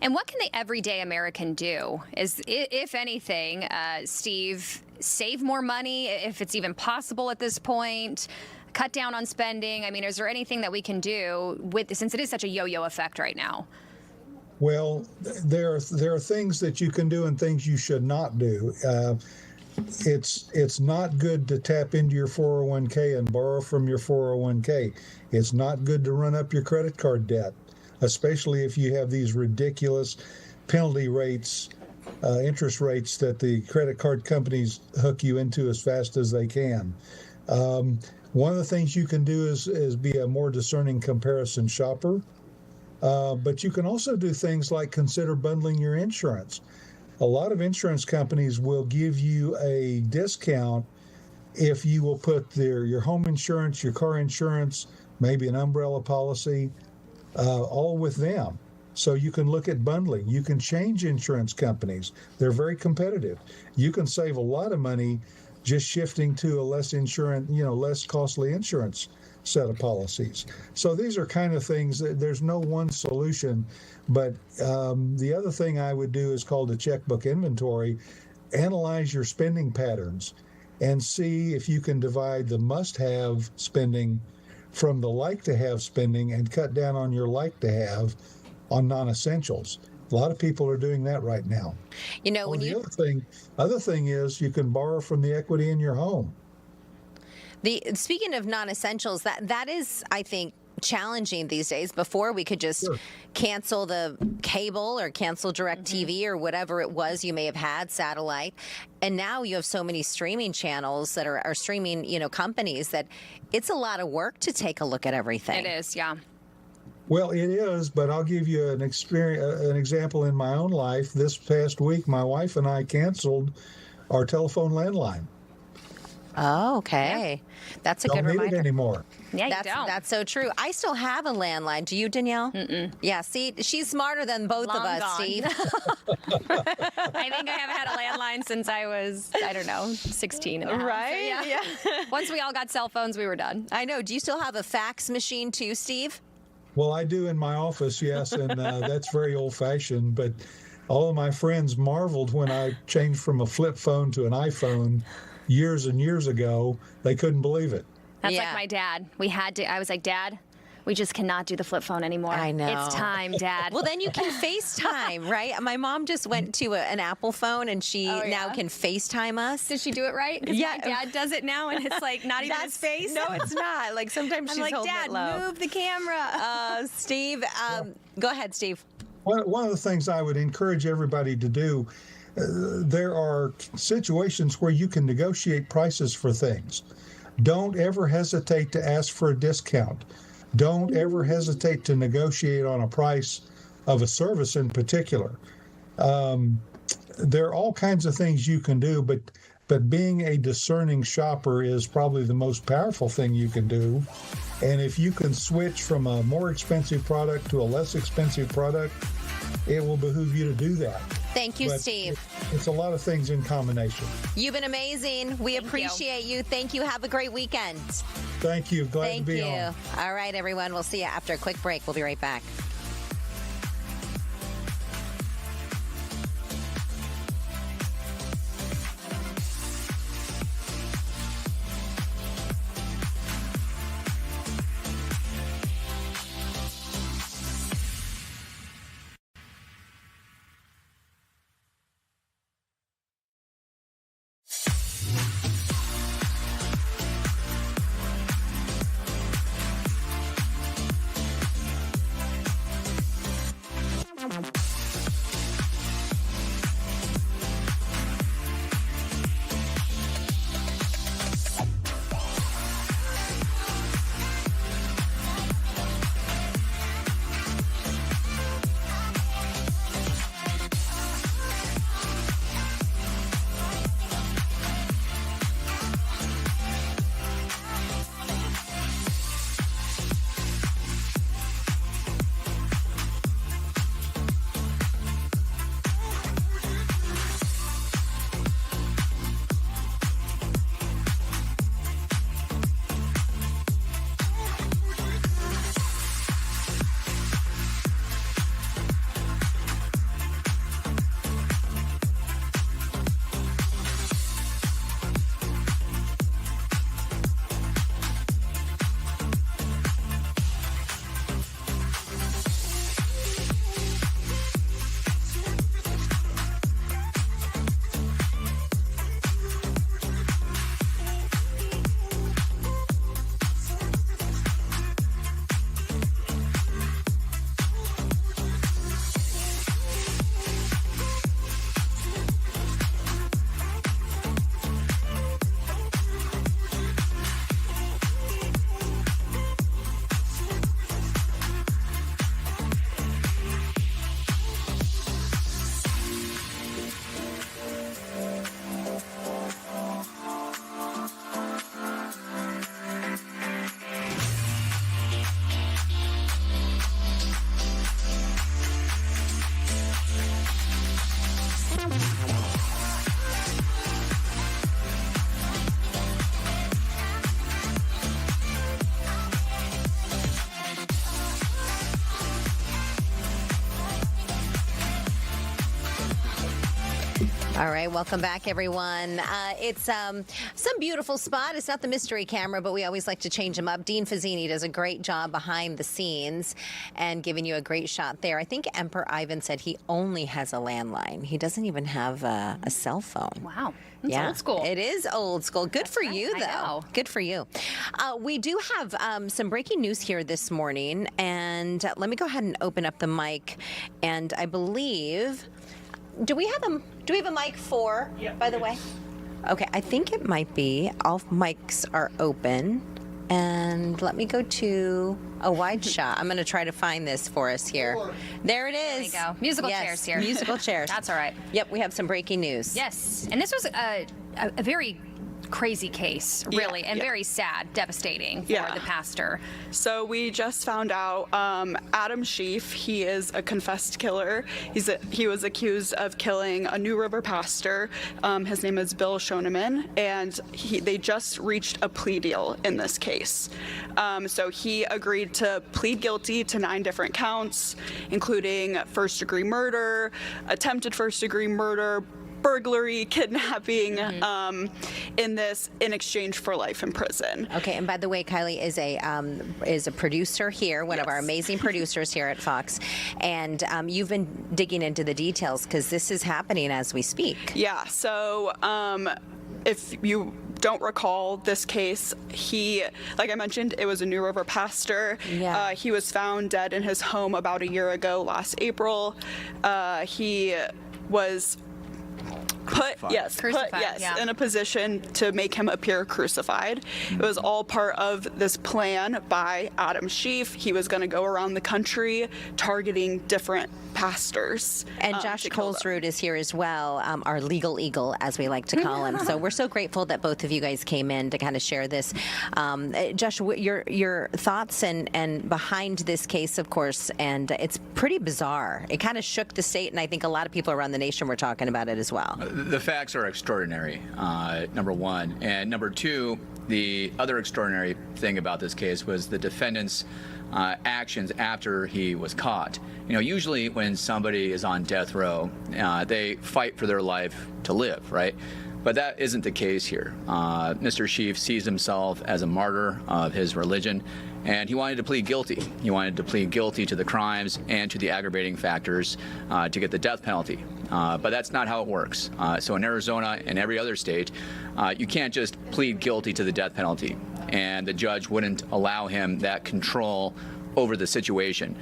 B: And what can the everyday American do? If anything, Steve, save more money if it's even possible at this point? Cut down on spending? I mean, is there anything that we can do since it is such a yo-yo effect right now?
E: Well, there are things that you can do and things you should not do. It's not good to tap into your 401k and borrow from your 401k. It's not good to run up your credit card debt, especially if you have these ridiculous penalty rates, interest rates that the credit card companies hook you into as fast as they can. One of the things you can do is be a more discerning comparison shopper. But you can also do things like consider bundling your insurance. A lot of insurance companies will give you a discount if you will put your home insurance, your car insurance, maybe an umbrella policy, all with them. So you can look at bundling. You can change insurance companies. They're very competitive. You can save a lot of money just shifting to a less costly insurance set of policies. So these are kind of things that there's no one solution. But the other thing I would do is called a checkbook inventory. Analyze your spending patterns and see if you can divide the must-have spending from the like-to-have spending and cut down on your like-to-have on non-essentials. A lot of people are doing that right now. Other thing is you can borrow from the equity in your home.
A: Speaking of non-essentials, that is, I think, challenging these days. Before, we could just cancel the cable or cancel DirecTV or whatever it was you may have had, satellite. And now you have so many streaming channels that are streaming, companies, that it's a lot of work to take a look at everything.
B: It is, yeah.
E: Well, it is, but I'll give you an example in my own life. This past week, my wife and I canceled our telephone landline.
A: Oh, okay. Yeah. That's a good reminder.
E: Don't need it anymore.
B: Yeah, you don't.
A: That's so true. I still have a landline. Do you, Danielle?
B: Mm-mm.
A: Yeah, see, she's smarter than both of us,
B: gone.
A: Steve.
B: I think I haven't had a landline since I was, 16 and a half.
A: Right?
B: So, yeah. Once we all got cell phones, we were done.
A: I know. Do you still have a fax machine too, Steve?
E: Well, I do in my office, yes, and that's very old-fashioned, but all of my friends marveled when I changed from a flip phone to an iPhone years and years ago. They couldn't believe it.
B: That's like my dad. I was like, Dad, we just cannot do the flip phone anymore.
A: I know.
B: It's time, Dad.
A: Well, then you can FaceTime, right? My mom just went to an Apple phone, and she now can FaceTime us.
B: Did she do it right? Because my dad does it now, and it's like not even his face.
A: No, it's not. Like sometimes
B: I'm
A: she's
B: like,
A: holding
B: Dad,
A: it low.
B: move the camera.
A: Steve, go ahead, Steve.
E: One of the things I would encourage everybody to do, there are situations where you can negotiate prices for things. Don't ever hesitate to ask for a discount. Don't ever hesitate to negotiate on a price of a service in particular. There are all kinds of things you can do, but being a discerning shopper is probably the most powerful thing you can do. And if you can switch from a more expensive product to a less expensive product, it will behoove you to do that.
A: Thank you, Steve.
E: It's a lot of things in combination.
A: You've been amazing. We appreciate you. Thank you. Have a great weekend.
E: Thank you. Glad to be on.
A: All right, everyone. We'll see you after a quick break. We'll be right back. All right, welcome back, everyone. It's some beautiful spot. It's not the mystery camera, but we always like to change them up. Dean Fazzini does a great job behind the scenes and giving you a great shot there. I think Emperor Ivan said he only has a landline. He doesn't even have a cell phone.
B: Wow. That's old school.
A: It is old school. Good for you, though.
B: I know.
A: Good for you. We do have some breaking news here this morning, and let me go ahead and open up the mic. And I believe, do we have a mic 4, by the way? Okay, I think it might be. All mics are open. And let me go to a wide shot. I'm going to try to find this for us here. There it is.
B: There we go. Musical chairs here.
A: Musical chairs.
B: That's all right.
A: Yep, we have some breaking news.
B: Yes, and this was a very crazy case, really, and very sad, devastating for the pastor.
F: So we just found out Adam Sheehan, he is a confessed killer. He was accused of killing a New River pastor. His name is Bill Shoneman, and they just reached a plea deal in this case. So he agreed to plead guilty to 9 different counts, including first-degree murder, attempted first-degree murder, burglary, kidnapping, in exchange for life in prison.
A: Okay, and by the way, Kylie is a producer here, one of our amazing producers here at Fox, and you've been digging into the details because this is happening as we speak.
F: Yeah. So if you don't recall this case, like I mentioned, it was a New River pastor.
A: Yeah.
F: He was found dead in his home about a year ago, last April. He was put in a position to make him appear crucified. It was all part of this plan by Adam Sheehan. He was going to go around the country targeting different pastors.
A: And Josh Colesrud is here as well, our legal eagle, as we like to call him. So we're so grateful that both of you guys came in to kind of share this. Josh, your thoughts and behind this case, of course, and it's pretty bizarre. It kind of shook the state, and I think a lot of people around the nation were talking about it as well.
G: The facts are extraordinary, number one. And number two, the other extraordinary thing about this case was the defendant's actions after he was caught. You know, usually when somebody is on death row, they fight for their life to live, right? But that isn't the case here. Mr. Sheehan sees himself as a martyr of his religion, and he wanted to plead guilty. He wanted to plead guilty to the crimes and to the aggravating factors to get the death penalty. But that's not how it works. So in Arizona and every other state, you can't just plead guilty to the death penalty, and the judge wouldn't allow him that control over the situation.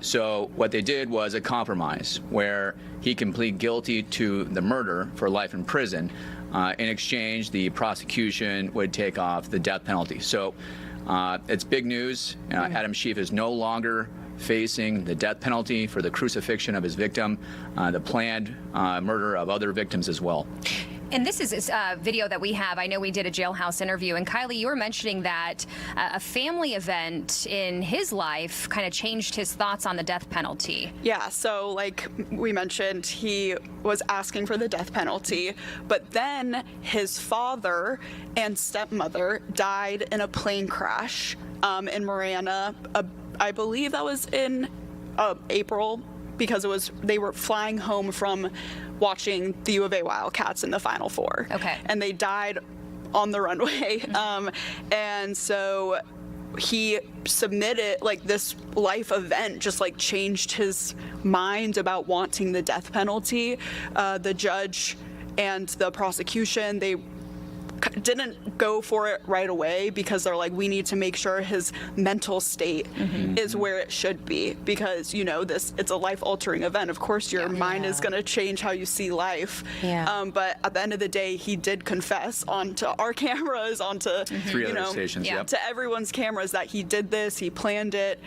G: So what they did was a compromise where he can plead guilty to the murder for life in prison. In exchange, the prosecution would take off the death penalty. So it's big news. Adam Sheehan is no longer facing the death penalty for the crucifixion of his victim, the planned murder of other victims as well.
B: And this is a video that we have. I know we did a jailhouse interview, and Kylie, you were mentioning that a family event in his life kind of changed his thoughts on the death penalty.
F: Yeah, so like we mentioned, he was asking for the death penalty, but then his father and stepmother died in a plane crash in Marana. I believe that was in April, because they were flying home from watching the U of A Wildcats in the Final Four.
B: Okay.
F: And they died on the runway. And so he submitted, like, this life event just like changed his mind about wanting the death penalty. The judge and the prosecution, they didn't go for it right away because they're like, we need to make sure his mental state is where it should be, because, you know, it's a life-altering event. Of course, your mind is going to change how you see life.
A: Yeah.
F: But at the end of the day, he did confess onto our cameras, onto
G: 3 other stations,
F: to everyone's cameras, that he did this, he planned it.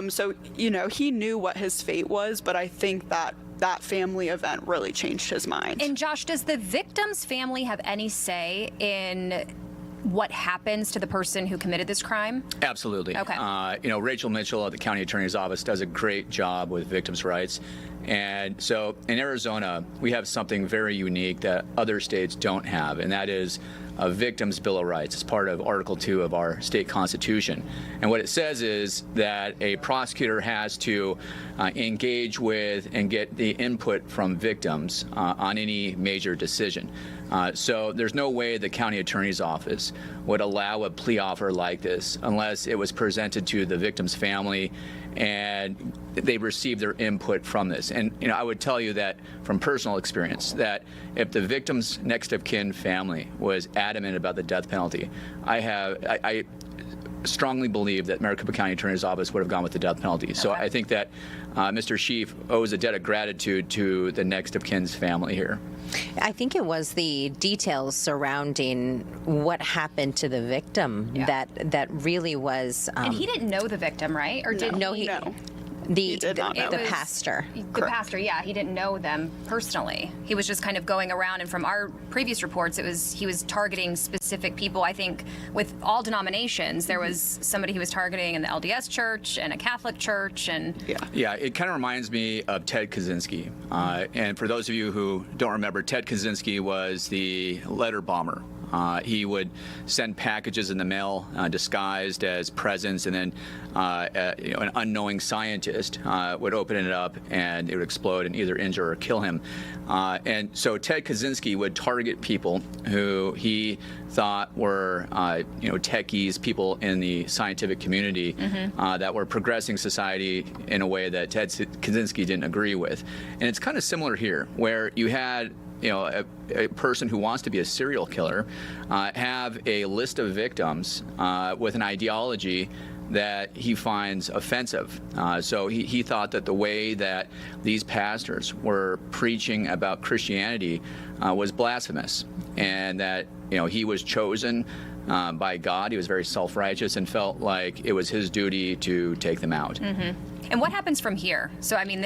F: So, you know, he knew what his fate was, but I think that family event really changed his mind.
B: And Josh, does the victim's family have any say in what happens to the person who committed this crime?
G: Absolutely.
B: Okay.
G: Rachel Mitchell at the county attorney's office does a great job with victims' rights. And so in Arizona, we have something very unique that other states don't have, and that is a victim's Bill of Rights. It's part of Article 2 of our state constitution. And what it says is that a prosecutor has to engage with and get the input from victims on any major decision. So there's no way the county attorney's office would allow a plea offer like this unless it was presented to the victim's family and they received their input from this. And I would tell you that from personal experience, that if the victim's next of kin family was adamant about the death penalty, I strongly believe that Maricopa County Attorney's Office would have gone with the death penalty. So I think that Mr. Sheehan owes a debt of gratitude to the next of kin's family here.
A: I think it was the details surrounding what happened to the victim that really was.
B: And he didn't know the victim, right? Or did
A: No,
B: he?
F: No.
A: The
F: did not know.
A: the pastor.
B: The pastor, yeah, he didn't know them personally. He was just kind of going around, and from our previous reports, he was targeting specific people. I think with all denominations, there was somebody he was targeting in the LDS church and a Catholic church, and
G: Yeah, it kind of reminds me of Ted Kaczynski. And for those of you who don't remember, Ted Kaczynski was the letter bomber. He would send packages in the mail disguised as presents, and then an unknowing scientist would open it up and it would explode and either injure or kill him. And so Ted Kaczynski would target people who he thought were techies, people in the scientific community that were progressing society in a way that Ted Kaczynski didn't agree with. And it's kind of similar here, where you had a person who wants to be a serial killer have a list of victims with an ideology that he finds offensive. So he thought that the way that these pastors were preaching about Christianity was blasphemous, and that he was chosen by God. He was very self-righteous and felt like it was his duty to take them out.
B: And what happens from here? So, I mean,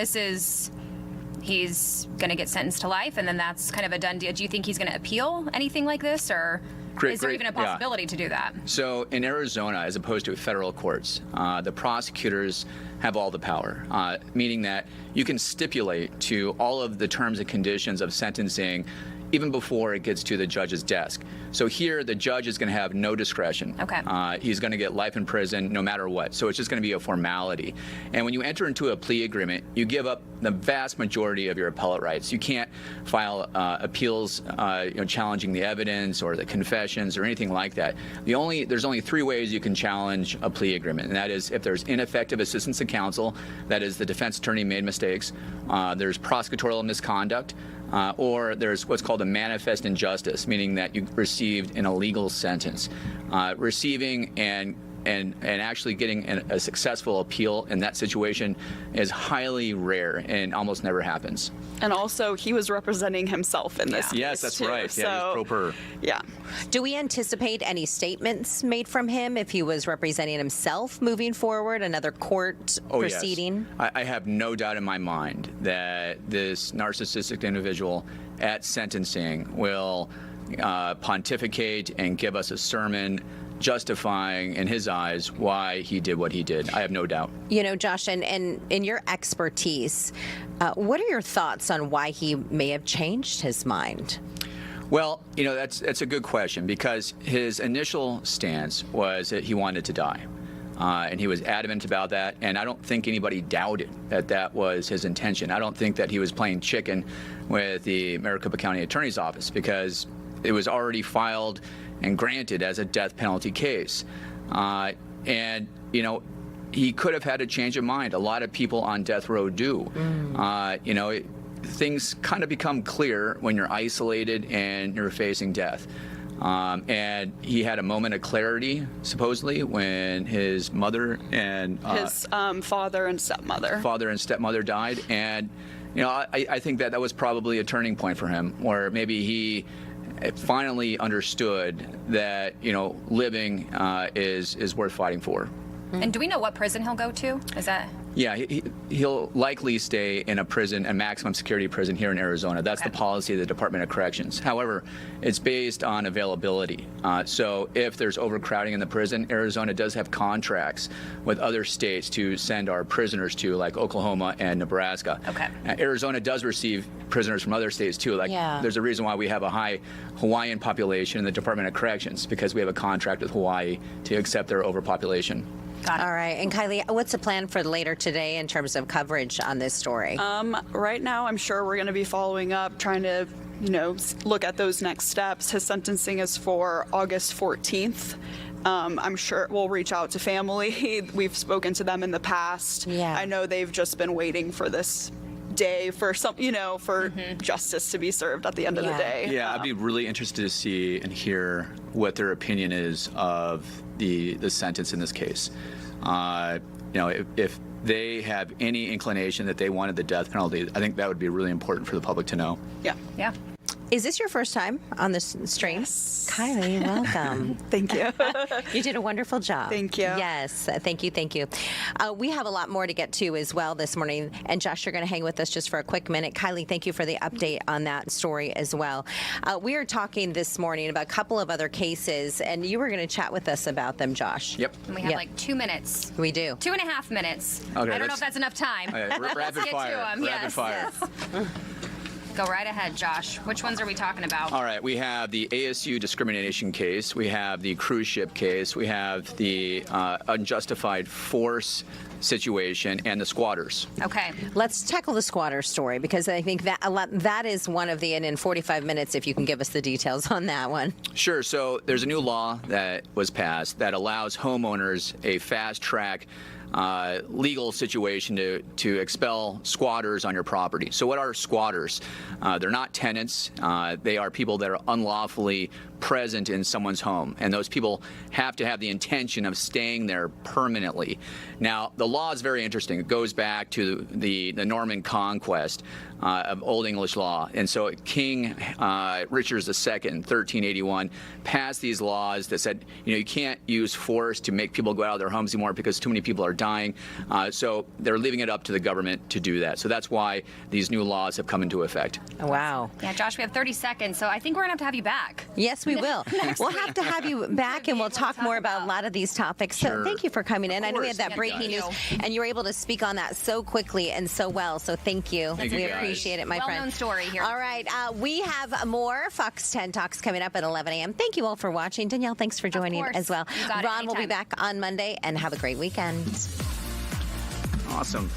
B: he's going to get sentenced to life, and then that's kind of a done deal. Do you think he's going to appeal anything like this, or is there even a possibility to do that?
G: So in Arizona, as opposed to federal courts, the prosecutors have all the power, meaning that you can stipulate to all of the terms and conditions of sentencing even before it gets to the judge's desk. So here, the judge is going to have no discretion.
B: Okay.
G: He's going to get life in prison no matter what. So it's just going to be a formality. And when you enter into a plea agreement, you give up the vast majority of your appellate rights. You can't file appeals challenging the evidence or the confessions or anything like that. There's only three ways you can challenge a plea agreement, and that is if there's ineffective assistance of counsel, that is the defense attorney made mistakes, there's prosecutorial misconduct, or there's what's called a manifest injustice, meaning that you received an illegal sentence. Receiving and actually getting a successful appeal in that situation is highly rare and almost never happens.
F: And also, he was representing himself in this case,
G: Yes, that's
F: too.
G: right. Yeah, he's pro per.
F: Yeah.
A: Do we anticipate any statements made from him if he was representing himself moving forward, another court proceeding?
G: Yes. I have no doubt in my mind that this narcissistic individual at sentencing will pontificate and give us a sermon justifying, in his eyes, why he did what he did. I have no doubt.
A: Josh, and in your expertise, what are your thoughts on why he may have changed his mind?
G: Well, that's a good question, because his initial stance was that he wanted to die. And he was adamant about that, and I don't think anybody doubted that that was his intention. I don't think that he was playing chicken with the Maricopa County Attorney's Office, because it was already filed and granted as a death penalty case. And he could have had a change of mind. A lot of people on death row do. Things kind of become clear when you're isolated and you're facing death. And he had a moment of clarity, supposedly, when his mother and
F: his father and stepmother
G: died. And I think that was probably a turning point for him, where maybe he finally understood that living is worth fighting for.
B: And do we know what prison he'll go to? Is that?
G: Yeah, he'll likely stay in a maximum security prison here in Arizona. That's the policy of the Department of Corrections. However, it's based on availability. So if there's overcrowding in the prison, Arizona does have contracts with other states to send our prisoners to, like Oklahoma and Nebraska.
B: Okay.
G: Arizona does receive prisoners from other states too. Like, there's a reason why we have a high Hawaiian population in the Department of Corrections, because we have a contract with Hawaii to accept their overpopulation.
A: Got it. All right. And Kylie, what's the plan for later today in terms of coverage on this story?
F: Right now, I'm sure we're going to be following up, trying to, look at those next steps. His sentencing is for August 14th. I'm sure we'll reach out to family. We've spoken to them in the past.
A: Yeah.
F: I know they've just been waiting for this day for for justice to be served at the end of the day.
G: Yeah, I'd be really interested to see and hear what their opinion is of the sentence in this case. If they have any inclination that they wanted the death penalty, I think that would be really important for the public to know.
F: Yeah.
B: Yeah.
A: Is this your first time on this stream?
F: Yes.
A: Kylie, welcome.
F: Thank you.
A: You did a wonderful job.
F: Thank you.
A: Yes, thank you, thank you. We have a lot more to get to as well this morning. And Josh, you're going to hang with us just for a quick minute. Kylie, thank you for the update on that story as well. We are talking this morning about a couple of other cases, and you were going to chat with us about them, Josh.
G: Yep.
B: And we have like 2 minutes.
A: We do.
B: 2.5 minutes.
G: Okay,
B: I don't know if that's enough time.
G: Okay, rapid
B: Let's get
G: fire.
B: to 'em.
G: Rapid fire.
B: Yes. Go right ahead, Josh. Which ones are we talking about?
G: All right, we have the ASU discrimination case, we have the cruise ship case, we have the unjustified force situation, and the squatters.
B: Okay.
A: Let's tackle the squatter story, because I think that is one of the, and in 45 minutes, if you can give us the details on that one.
G: Sure. So there's a new law that was passed that allows homeowners a fast track legal situation to expel squatters on your property. So what are squatters? They're not tenants. They are people that are unlawfully present in someone's home, and those people have to have the intention of staying there permanently. Now, the law is very interesting. It goes back to the Norman Conquest of Old English law, and so King Richard II, 1381, passed these laws that said, you can't use force to make people go out of their homes anymore because too many people are dying. So they're leaving it up to the government to do that. So that's why these new laws have come into effect.
A: Wow.
B: Yeah, Josh, we have 30 seconds, so I think we're going to have you back.
A: Yes, we will. We'll have to have you back, and we'll talk more about a lot of these topics. So thank you for coming in. I know we had that breaking news, and you were able to speak on that so quickly and so well. So thank you. We appreciate it, my friend.
B: Well-known story here.
A: All right. We have more Fox 10 Talks coming up at 11 a.m. Thank you all for watching. Danielle, thanks for joining as well. Ron will be back on Monday, and have a great weekend.
G: Awesome.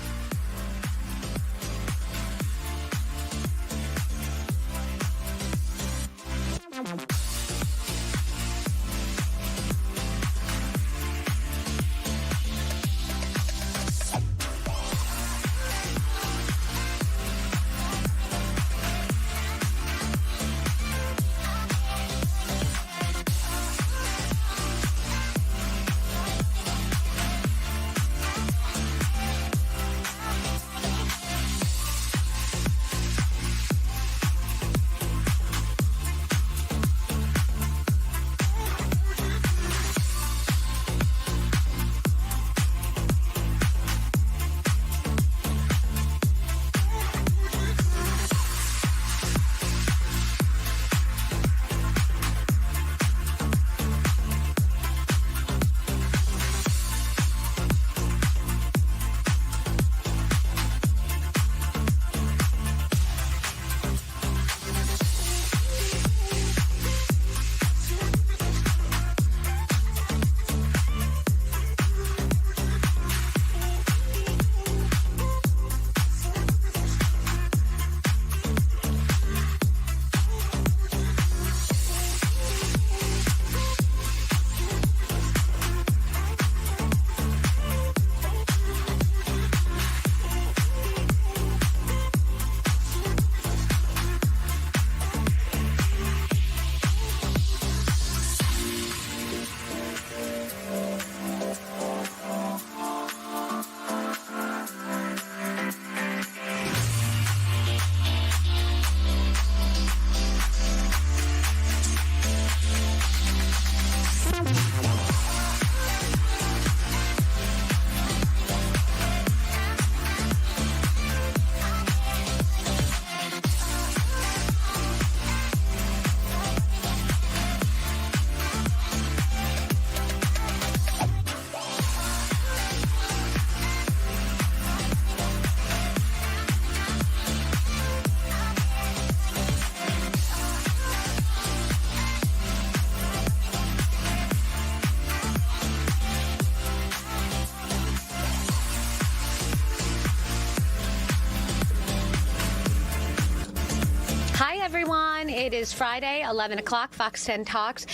A: It is Friday, 11 o'clock, Fox 10 Talks.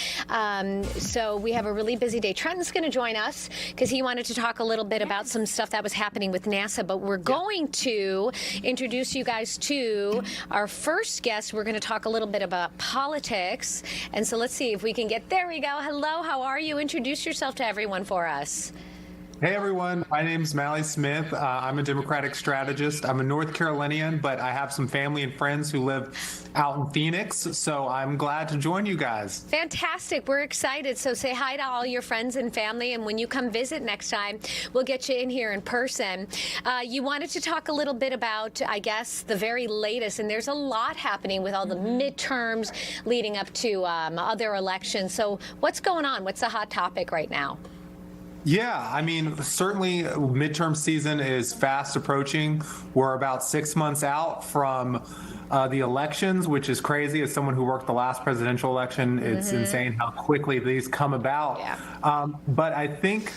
A: So we have a really busy day. Trenton's going to join us because he wanted to talk a little bit about some stuff that was happening with NASA. But we're going to introduce you guys to our first guest. We're going to talk a little bit about politics. And so let's see if we can get, there we go. Hello, how are you? Introduce yourself to everyone for us.
H: Hey everyone, my name's Mally Smith. I'm a Democratic strategist. I'm a North Carolinian, but I have some family and friends who live out in Phoenix, so I'm glad to join you guys.
A: Fantastic. We're excited. So say hi to all your friends and family, and when you come visit next time, we'll get you in here in person. You wanted to talk a little bit about, I guess, the very latest, and there's a lot happening with all the midterms leading up to other elections. So what's going on? What's the hot topic right now?
H: Yeah, I mean, certainly midterm season is fast approaching. We're about 6 months out from the elections, which is crazy. As someone who worked the last presidential election, it's insane how quickly these come about. Yeah. But I think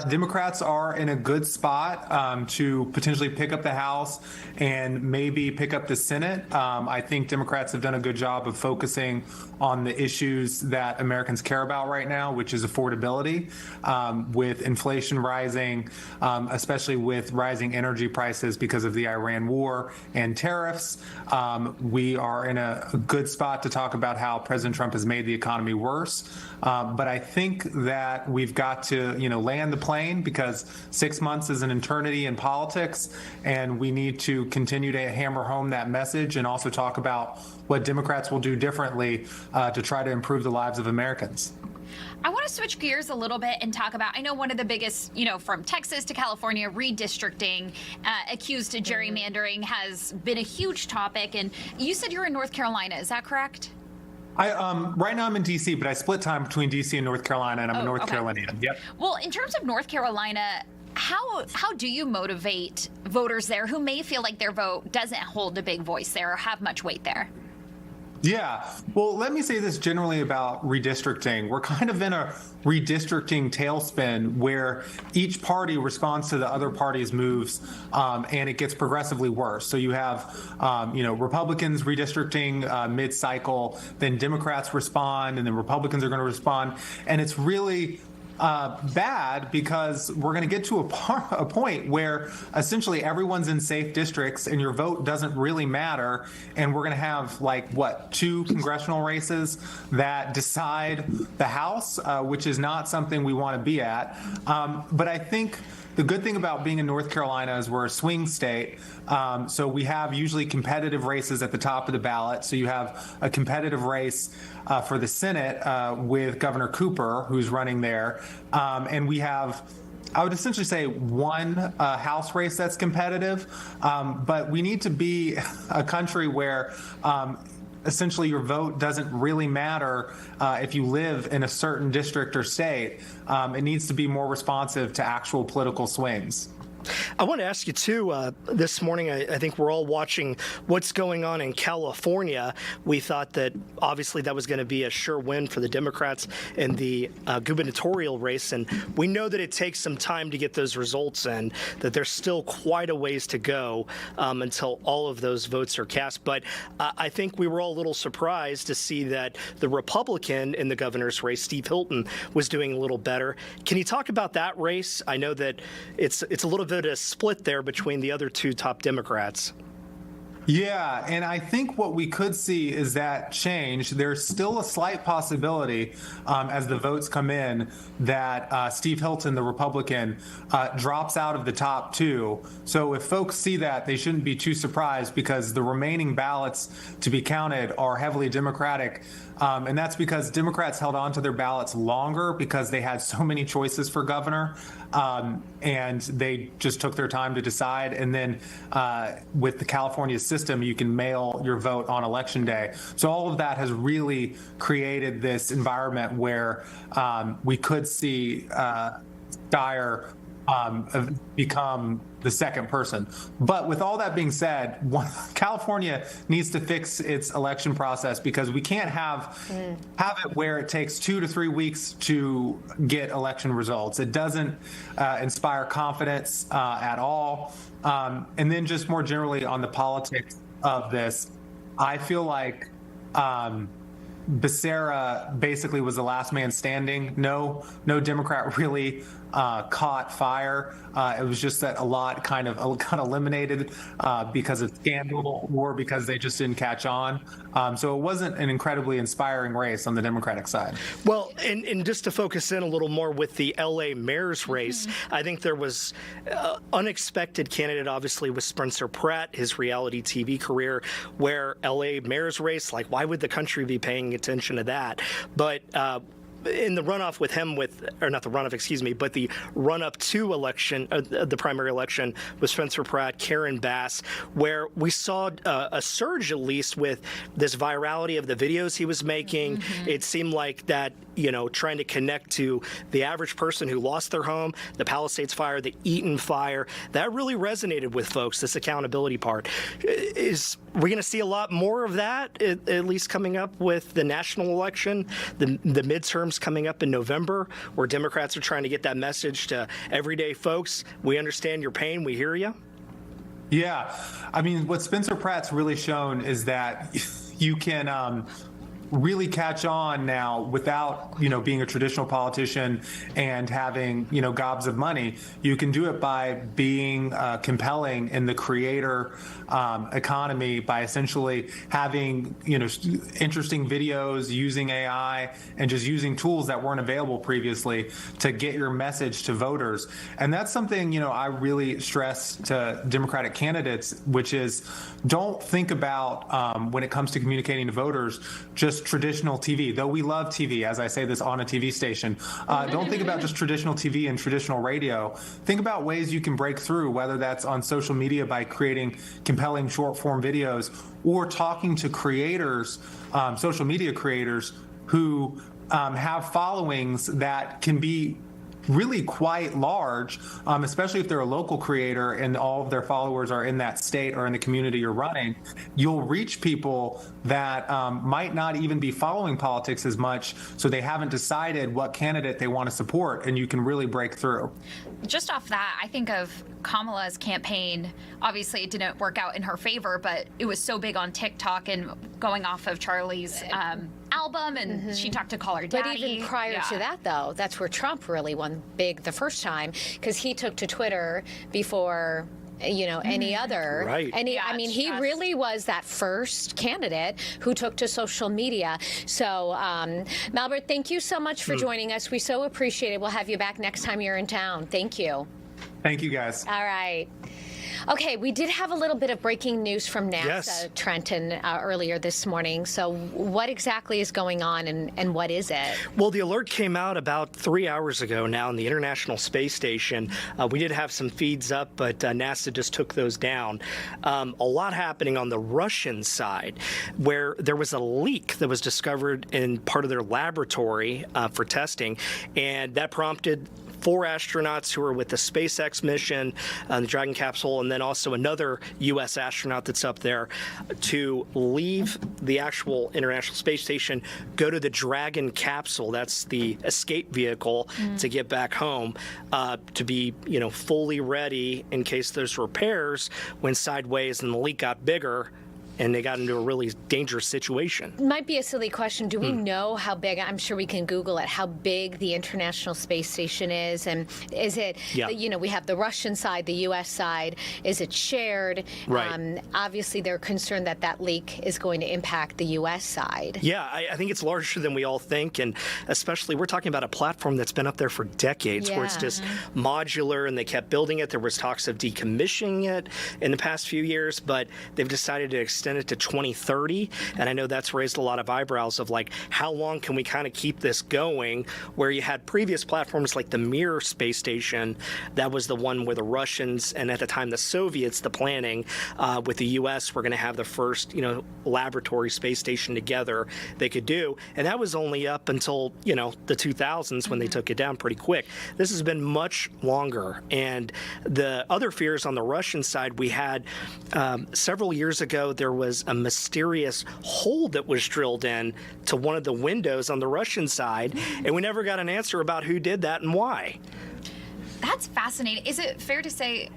H: Democrats are in a good spot to potentially pick up the House and maybe pick up the Senate. I think Democrats have done a good job of focusing on the issues that Americans care about right now, which is affordability, with inflation rising, especially with rising energy prices because of the Iran war and tariffs. We are in a good spot to talk about how President Trump has made the economy worse. But I think that we've got to, land the plane, because 6 months is an eternity in politics, and we need to continue to hammer home that message and also talk about what Democrats will do differently to try to improve the lives of Americans.
B: I want to switch gears a little bit and talk about, I know one of the biggest, from Texas to California, redistricting, accused of gerrymandering has been a huge topic. And you said you're in North Carolina, is that correct?
H: Right now I'm in D.C., but I split time between D.C. and North Carolina, and I'm a North Carolinian. Yep.
B: Well, in terms of North Carolina, how do you motivate voters there who may feel like their vote doesn't hold a big voice there or have much weight there?
H: Yeah. Well, let me say this generally about redistricting. We're kind of in a redistricting tailspin where each party responds to the other party's moves, and it gets progressively worse. So you have, Republicans redistricting mid-cycle, then Democrats respond, and then Republicans are going to respond. And it's really bad because we're going to get to a point where essentially everyone's in safe districts and your vote doesn't really matter, and we're going to have 2 congressional races that decide the House, which is not something we want to be at. But I think the good thing about being in North Carolina is we're a swing state, so we have usually competitive races at the top of the ballot. So you have a competitive race for the Senate with Governor Cooper, who's running there, and we have, I would essentially say, one House race that's competitive, but we need to be a country where essentially your vote doesn't really matter if you live in a certain district or state. It needs to be more responsive to actual political swings.
I: I want to ask you, too, this morning, I think we're all watching what's going on in California. We thought that, obviously, that was going to be a sure win for the Democrats in the gubernatorial race. And we know that it takes some time to get those results in, that there's still quite a ways to go until all of those votes are cast. But I think we were all a little surprised to see that the Republican in the governor's race, Steve Hilton, was doing a little better. Can you talk about that race? I know that it's a little bit of a split there between the other 2 top Democrats.
H: Yeah, and I think what we could see is that change. There's still a slight possibility as the votes come in that Steve Hilton, the Republican, drops out of the top 2. So if folks see that, they shouldn't be too surprised, because the remaining ballots to be counted are heavily Democratic. And that's because Democrats held on to their ballots longer because they had so many choices for governor, and they just took their time to decide. And then with the California system, you can mail your vote on election day. So all of that has really created this environment where we could see Steyer become the second person. But with all that being said, California needs to fix its election process, because we can't have it where it takes 2 to 3 weeks to get election results. It doesn't inspire confidence at all. And then just more generally on the politics of this, I feel like Becerra basically was the last man standing. No Democrat really caught fire. It was just that a lot kind of got eliminated because of scandal or because they just didn't catch on. So it wasn't an incredibly inspiring race on the Democratic side.
I: Well, and just to focus in a little more with the LA mayor's race, I think there was unexpected candidate, obviously, with Spencer Pratt, his reality TV career, where LA mayor's race, like, why would the country be paying attention to that? But in the runoff with him, or not the runoff, excuse me, but the run-up to election, the primary election with Spencer Pratt, Karen Bass, where we saw a surge, at least, with this virality of the videos he was making. It seemed like that, trying to connect to the average person who lost their home, the Palisades fire, the Eaton fire, that really resonated with folks, this accountability part. We're going to see a lot more of that, at least coming up with the national election, the midterms coming up in November, where Democrats are trying to get that message to everyday folks. We understand your pain. We hear you.
H: Yeah. I mean, what Spencer Pratt's really shown is that you can really catch on now without, being a traditional politician and having, gobs of money. You can do it by being compelling in the creator economy, by essentially having, interesting videos, using AI, and just using tools that weren't available previously to get your message to voters. And that's something, I really stress to Democratic candidates, which is don't think about, when it comes to communicating to voters, just traditional TV, though we love TV, as I say this on a TV station. Don't think about just traditional TV and traditional radio. Think about ways you can break through, whether that's on social media by creating compelling short form videos or talking to creators, social media creators who have followings that can be really quite large, especially if they're a local creator and all of their followers are in that state or in the community you're running. You'll reach people that might not even be following politics as much, so they haven't decided what candidate they want to support, and you can really break through.
B: Just off that, I think of Kamala's campaign. Obviously, it didn't work out in her favor, but it was so big on TikTok and going off of Charlie's album, and she talked to Call Her Daddy.
A: But even prior to that, though, that's where Trump really won big the first time, because he took to Twitter before any other.
I: Right.
A: And he really was that first candidate who took to social media. So, Malbert, thank you so much for joining us. We so appreciate it. We'll have you back next time you're in town. Thank you.
H: Thank you, guys.
A: All right. Okay, we did have a little bit of breaking news from NASA, Trenton, earlier this morning. So what exactly is going on, and what is it?
I: Well, the alert came out about 3 hours ago now in the International Space Station. We did have some feeds up, but NASA just took those down. A lot happening on the Russian side, where there was a leak that was discovered in part of their laboratory for testing, and that prompted 4 astronauts who were with the SpaceX mission, the Dragon capsule, and then also another U.S. astronaut that's up there, to leave the actual International Space Station, go to the Dragon capsule, that's the escape vehicle, to get back home, to be, fully ready in case there's repairs went sideways and the leak got bigger and they got into a really dangerous situation.
A: Might be a silly question. Do we know how big? I'm sure we can Google it. How big the International Space Station is, and is it? We have the Russian side, the U.S. side. Is it shared?
I: Right.
A: Obviously, they're concerned that that leak is going to impact the U.S. side.
I: Yeah, I think it's larger than we all think, and especially we're talking about a platform that's been up there for decades, where it's just modular, and they kept building it. There was talks of decommissioning it in the past few years, but they've decided to extend it to 2030, and I know that's raised a lot of eyebrows of like, how long can we kind of keep this going, where you had previous platforms like the Mir space station, that was the one where the Russians, and at the time the Soviets, the planning with the U.S. were going to have the first laboratory space station together they could do, and that was only up until the 2000s when they took it down pretty quick. This has been much longer, and the other fears on the Russian side, we had several years ago, there was a mysterious hole that was drilled in to one of the windows on the Russian side, and we never got an answer about who did that and why.
B: That's fascinating. Is it fair to say,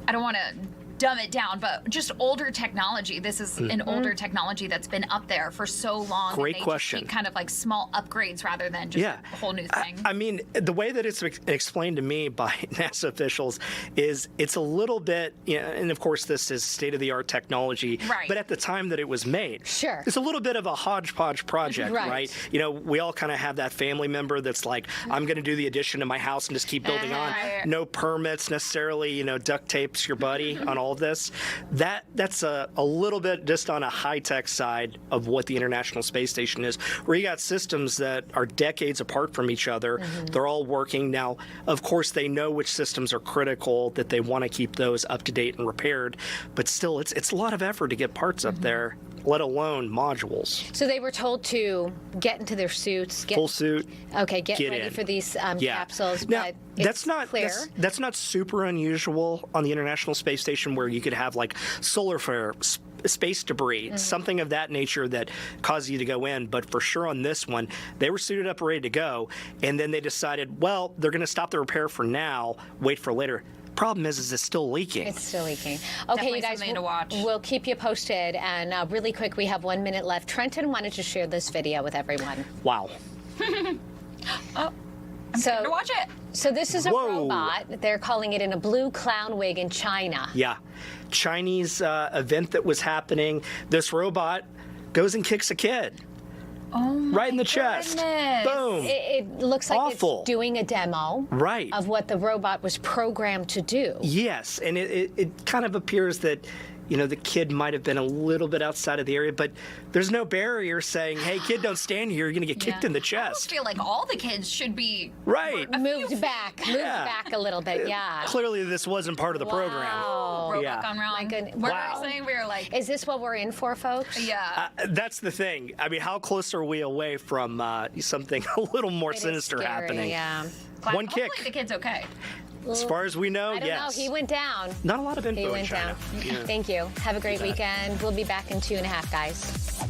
B: I don't want to dumb it down, but just older technology. This is an older technology that's been up there for so long.
I: Great
B: and they
I: question.
B: Just keep kind of like small upgrades rather than just a whole new thing.
I: I mean, the way that it's explained to me by NASA officials is it's a little bit, and of course this is state-of-the-art technology,
B: Right.
I: but at the time that it was made,
A: Sure.
I: it's a little bit of a hodgepodge project,
A: Right.
I: right? We all kind of have that family member that's like, I'm going to do the addition to my house and just keep building on. No permits necessarily, duct tapes your buddy on all of this. That's a little bit just on a high-tech side of what the International Space Station is, where you got systems that are decades apart from each other. They're all working. Now, of course, they know which systems are critical, that they want to keep those up to date and repaired, but still, it's a lot of effort to get parts up there, let alone modules.
A: So they were told to get into their suits,
I: Full suit.
A: Okay, get
I: get
A: ready
I: in.
A: for these
I: Yeah.
A: capsules.
I: Now,
A: but
I: that's
A: it's
I: not
A: clear.
I: that's not super unusual on the International Space Station, where you could have like solar flare, space debris, something of that nature that causes you to go in. But for sure on this one, they were suited up, ready to go, and then they decided, well, they're going to stop the repair for now, wait for later. Problem is it's still leaking.
A: It's still leaking. Okay,
B: Definitely
A: you guys,
B: something to watch.
A: We'll keep you posted. And really quick, we have 1 minute left. Trenton wanted to share this video with everyone.
I: Wow.
A: So
B: To watch it.
A: So this is a
I: Whoa.
A: robot. They're calling it in a blue clown wig in China.
I: Yeah. Chinese event that was happening. This robot goes and kicks a kid.
B: Oh my
I: Right in the chest.
B: goodness.
I: Boom.
A: It looks like
I: Awful.
A: it's doing a demo
I: Right.
A: of what the robot was programmed to do.
I: Yes, and it kind of appears that, the kid might have been a little bit outside of the area, but there's no barrier saying, hey, kid, don't stand here. You're going to get kicked in the
B: I almost
I: chest.
B: feel like all the kids should be
I: Right.
A: Moved back a little bit, yeah.
I: Clearly, this wasn't part of the program.
A: Wow.
B: robot
I: Yeah.
B: gone wrong.
A: My goodness.
B: We're
I: Wow.
B: saying we were like,
A: Is this what we're in for, folks?
B: yeah.
I: That's the thing. I mean, how close are we away from something a little more
A: It is
I: sinister
A: scary,
I: happening?
A: Yeah.
I: One
B: Hopefully
I: kick.
B: the kid's okay.
I: As far as we know,
A: I don't
I: yes.
A: know. He went down.
I: Not a lot of info
A: He
I: in
A: went
I: China.
A: down.
I: Yeah.
A: Thank you. Have a great weekend. We'll be back in 2.5, guys.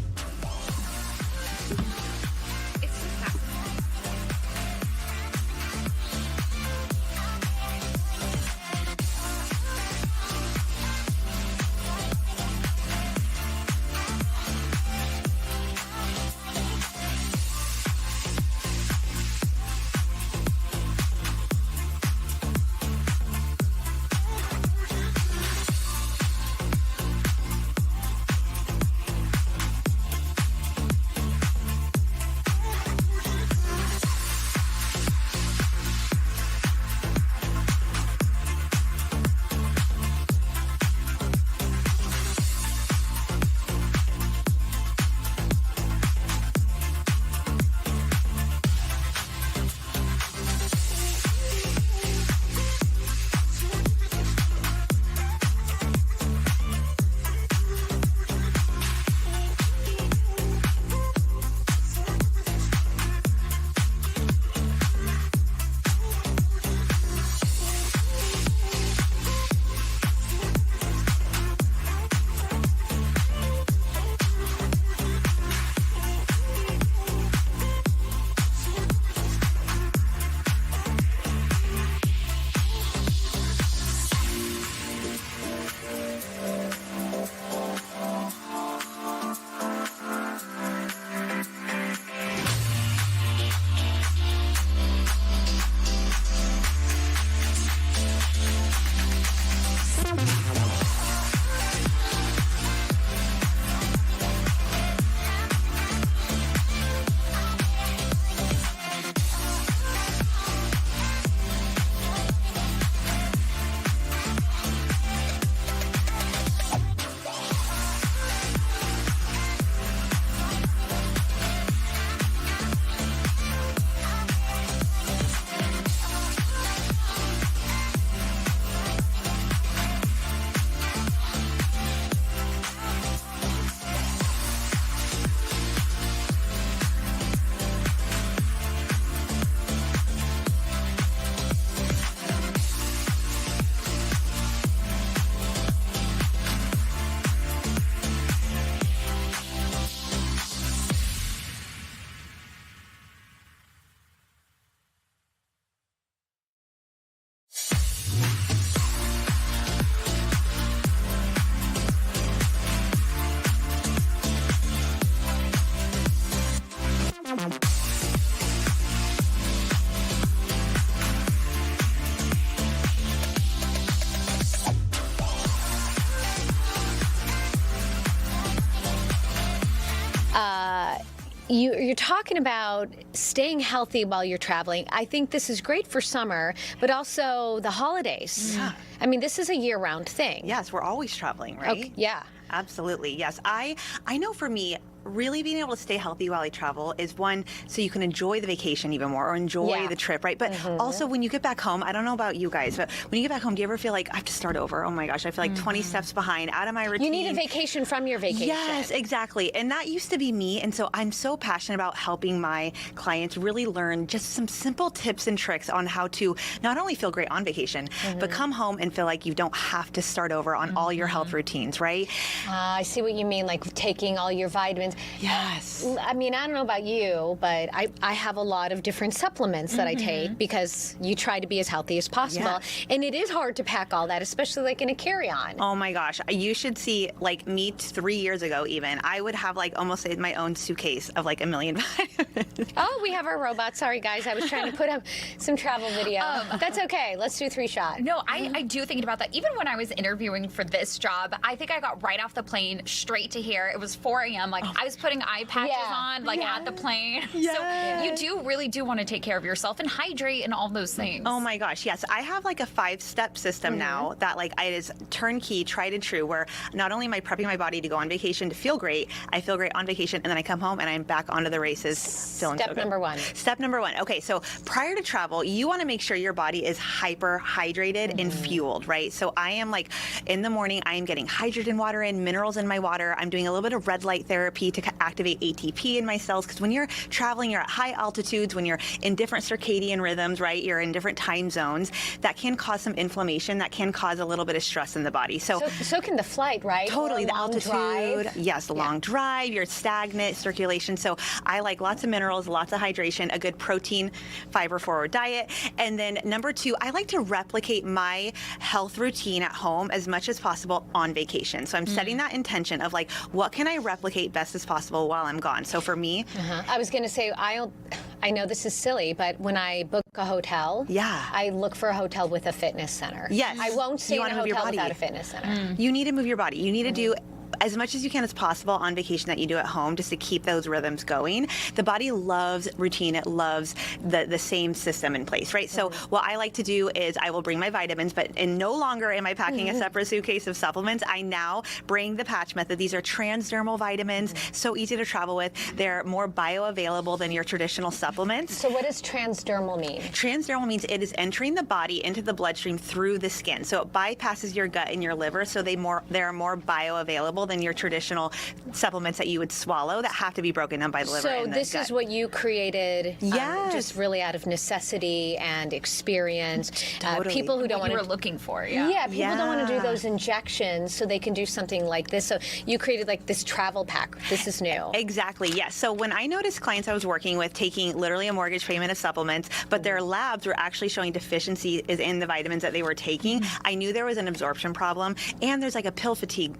A: you're talking about staying healthy while you're traveling. I think this is great for summer, but also the holidays.
J: Yeah.
A: I mean, this is a year-round thing.
J: Yes, we're always traveling, right?
A: Okay, yeah.
J: Absolutely, yes. I know for me, really being able to stay healthy while I travel is one, so you can enjoy the vacation even more or enjoy the trip, right? But also when you get back home, I don't know about you guys, but when you get back home, do you ever feel like I have to start over? Oh my gosh, I feel like 20 steps behind, out of my routine.
A: You need a vacation from your vacation.
J: Yes, exactly. And that used to be me. And so I'm so passionate about helping my clients really learn just some simple tips and tricks on how to not only feel great on vacation, but come home and feel like you don't have to start over on all your health routines, right?
A: I see what you mean, like taking all your vitamins.
J: Yes.
A: I mean, I don't know about you, but I have a lot of different supplements that I take because you try to be as healthy as possible.
J: Yeah.
A: And it is hard to pack all that, especially like in a carry-on.
J: Oh my gosh, you should see like me 3 years ago even. I would have like almost my own suitcase of like 1 million vitamins.
A: Oh, we have our robot. Sorry, guys. I was trying to put up some travel video. That's okay. Let's do 3-shot.
B: No, I do think about that. Even when I was interviewing for this job, I think I got right off the plane straight to here. It was 4 a.m. Like I was putting eye patches on, like at the plane.
J: Yes.
B: So you really do want to take care of yourself and hydrate and all those things.
J: Oh my gosh, yes. I have like a 5-step system now that like it is turnkey, tried and true, where not only am I prepping my body to go on vacation to feel great, I feel great on vacation, and then I come home and I'm back onto the races feeling so good.
A: Step number 1.
J: Step number 1. Okay, so prior to travel, you want to make sure your body is hyper hydrated and fueled, right? So I am like in the morning, I am getting hydrogen water in, minerals in my water. I'm doing a little bit of red light therapy to activate ATP in my cells, because when you're traveling, you're at high altitudes, when you're in different circadian rhythms, right? You're in different time zones. That can cause some inflammation. That can cause a little bit of stress in the body. So
A: can the flight, right?
J: totally,
A: Or a
J: the
A: long
J: altitude.
A: drive.
J: Yes, the long drive, you're stagnant, circulation. So I like lots of minerals, lots of hydration, a good protein, fiber forward diet. And then number 2, I like to replicate my health routine at home as much as possible on vacation. So I'm setting that intention of like, what can I replicate best as possible while I'm gone? So for me,
A: I was going to say, I know this is silly, but when I book a hotel, I look for a hotel with a fitness center.
J: Yes.
A: I won't stay
J: You
A: in a
J: wanna move your
A: hotel
J: body.
A: without a fitness center.
J: you need to move your body. You need to do as much as you can as possible on vacation that you do at home, just to keep those rhythms going. The body loves routine. It loves the same system in place, right? So what I like to do is I will bring my vitamins, and no longer am I packing a separate suitcase of supplements. I now bring the patch method. These are transdermal vitamins, so easy to travel with. They're more bioavailable than your traditional supplements.
A: So what does transdermal mean?
J: Transdermal means it is entering the body into the bloodstream through the skin. So it bypasses your gut and your liver, so they are more bioavailable than your traditional supplements that you would swallow that have to be broken down by the liver.
A: So
J: and
A: this
J: the gut.
A: is what you created,
J: Yes.
A: just really out of necessity and experience.
J: Totally.
A: People who don't
B: what
A: want
B: you
A: to
B: were looking for,
A: people don't want to do
J: Yeah.
A: those injections, so they can do something like this. So you created like this travel pack. This is new.
J: Exactly, yes. So when I noticed clients I was working with taking literally a mortgage payment of supplements, but their labs were actually showing deficiency is in the vitamins that they were taking, I knew there was an absorption problem, and there's like a pill fatigue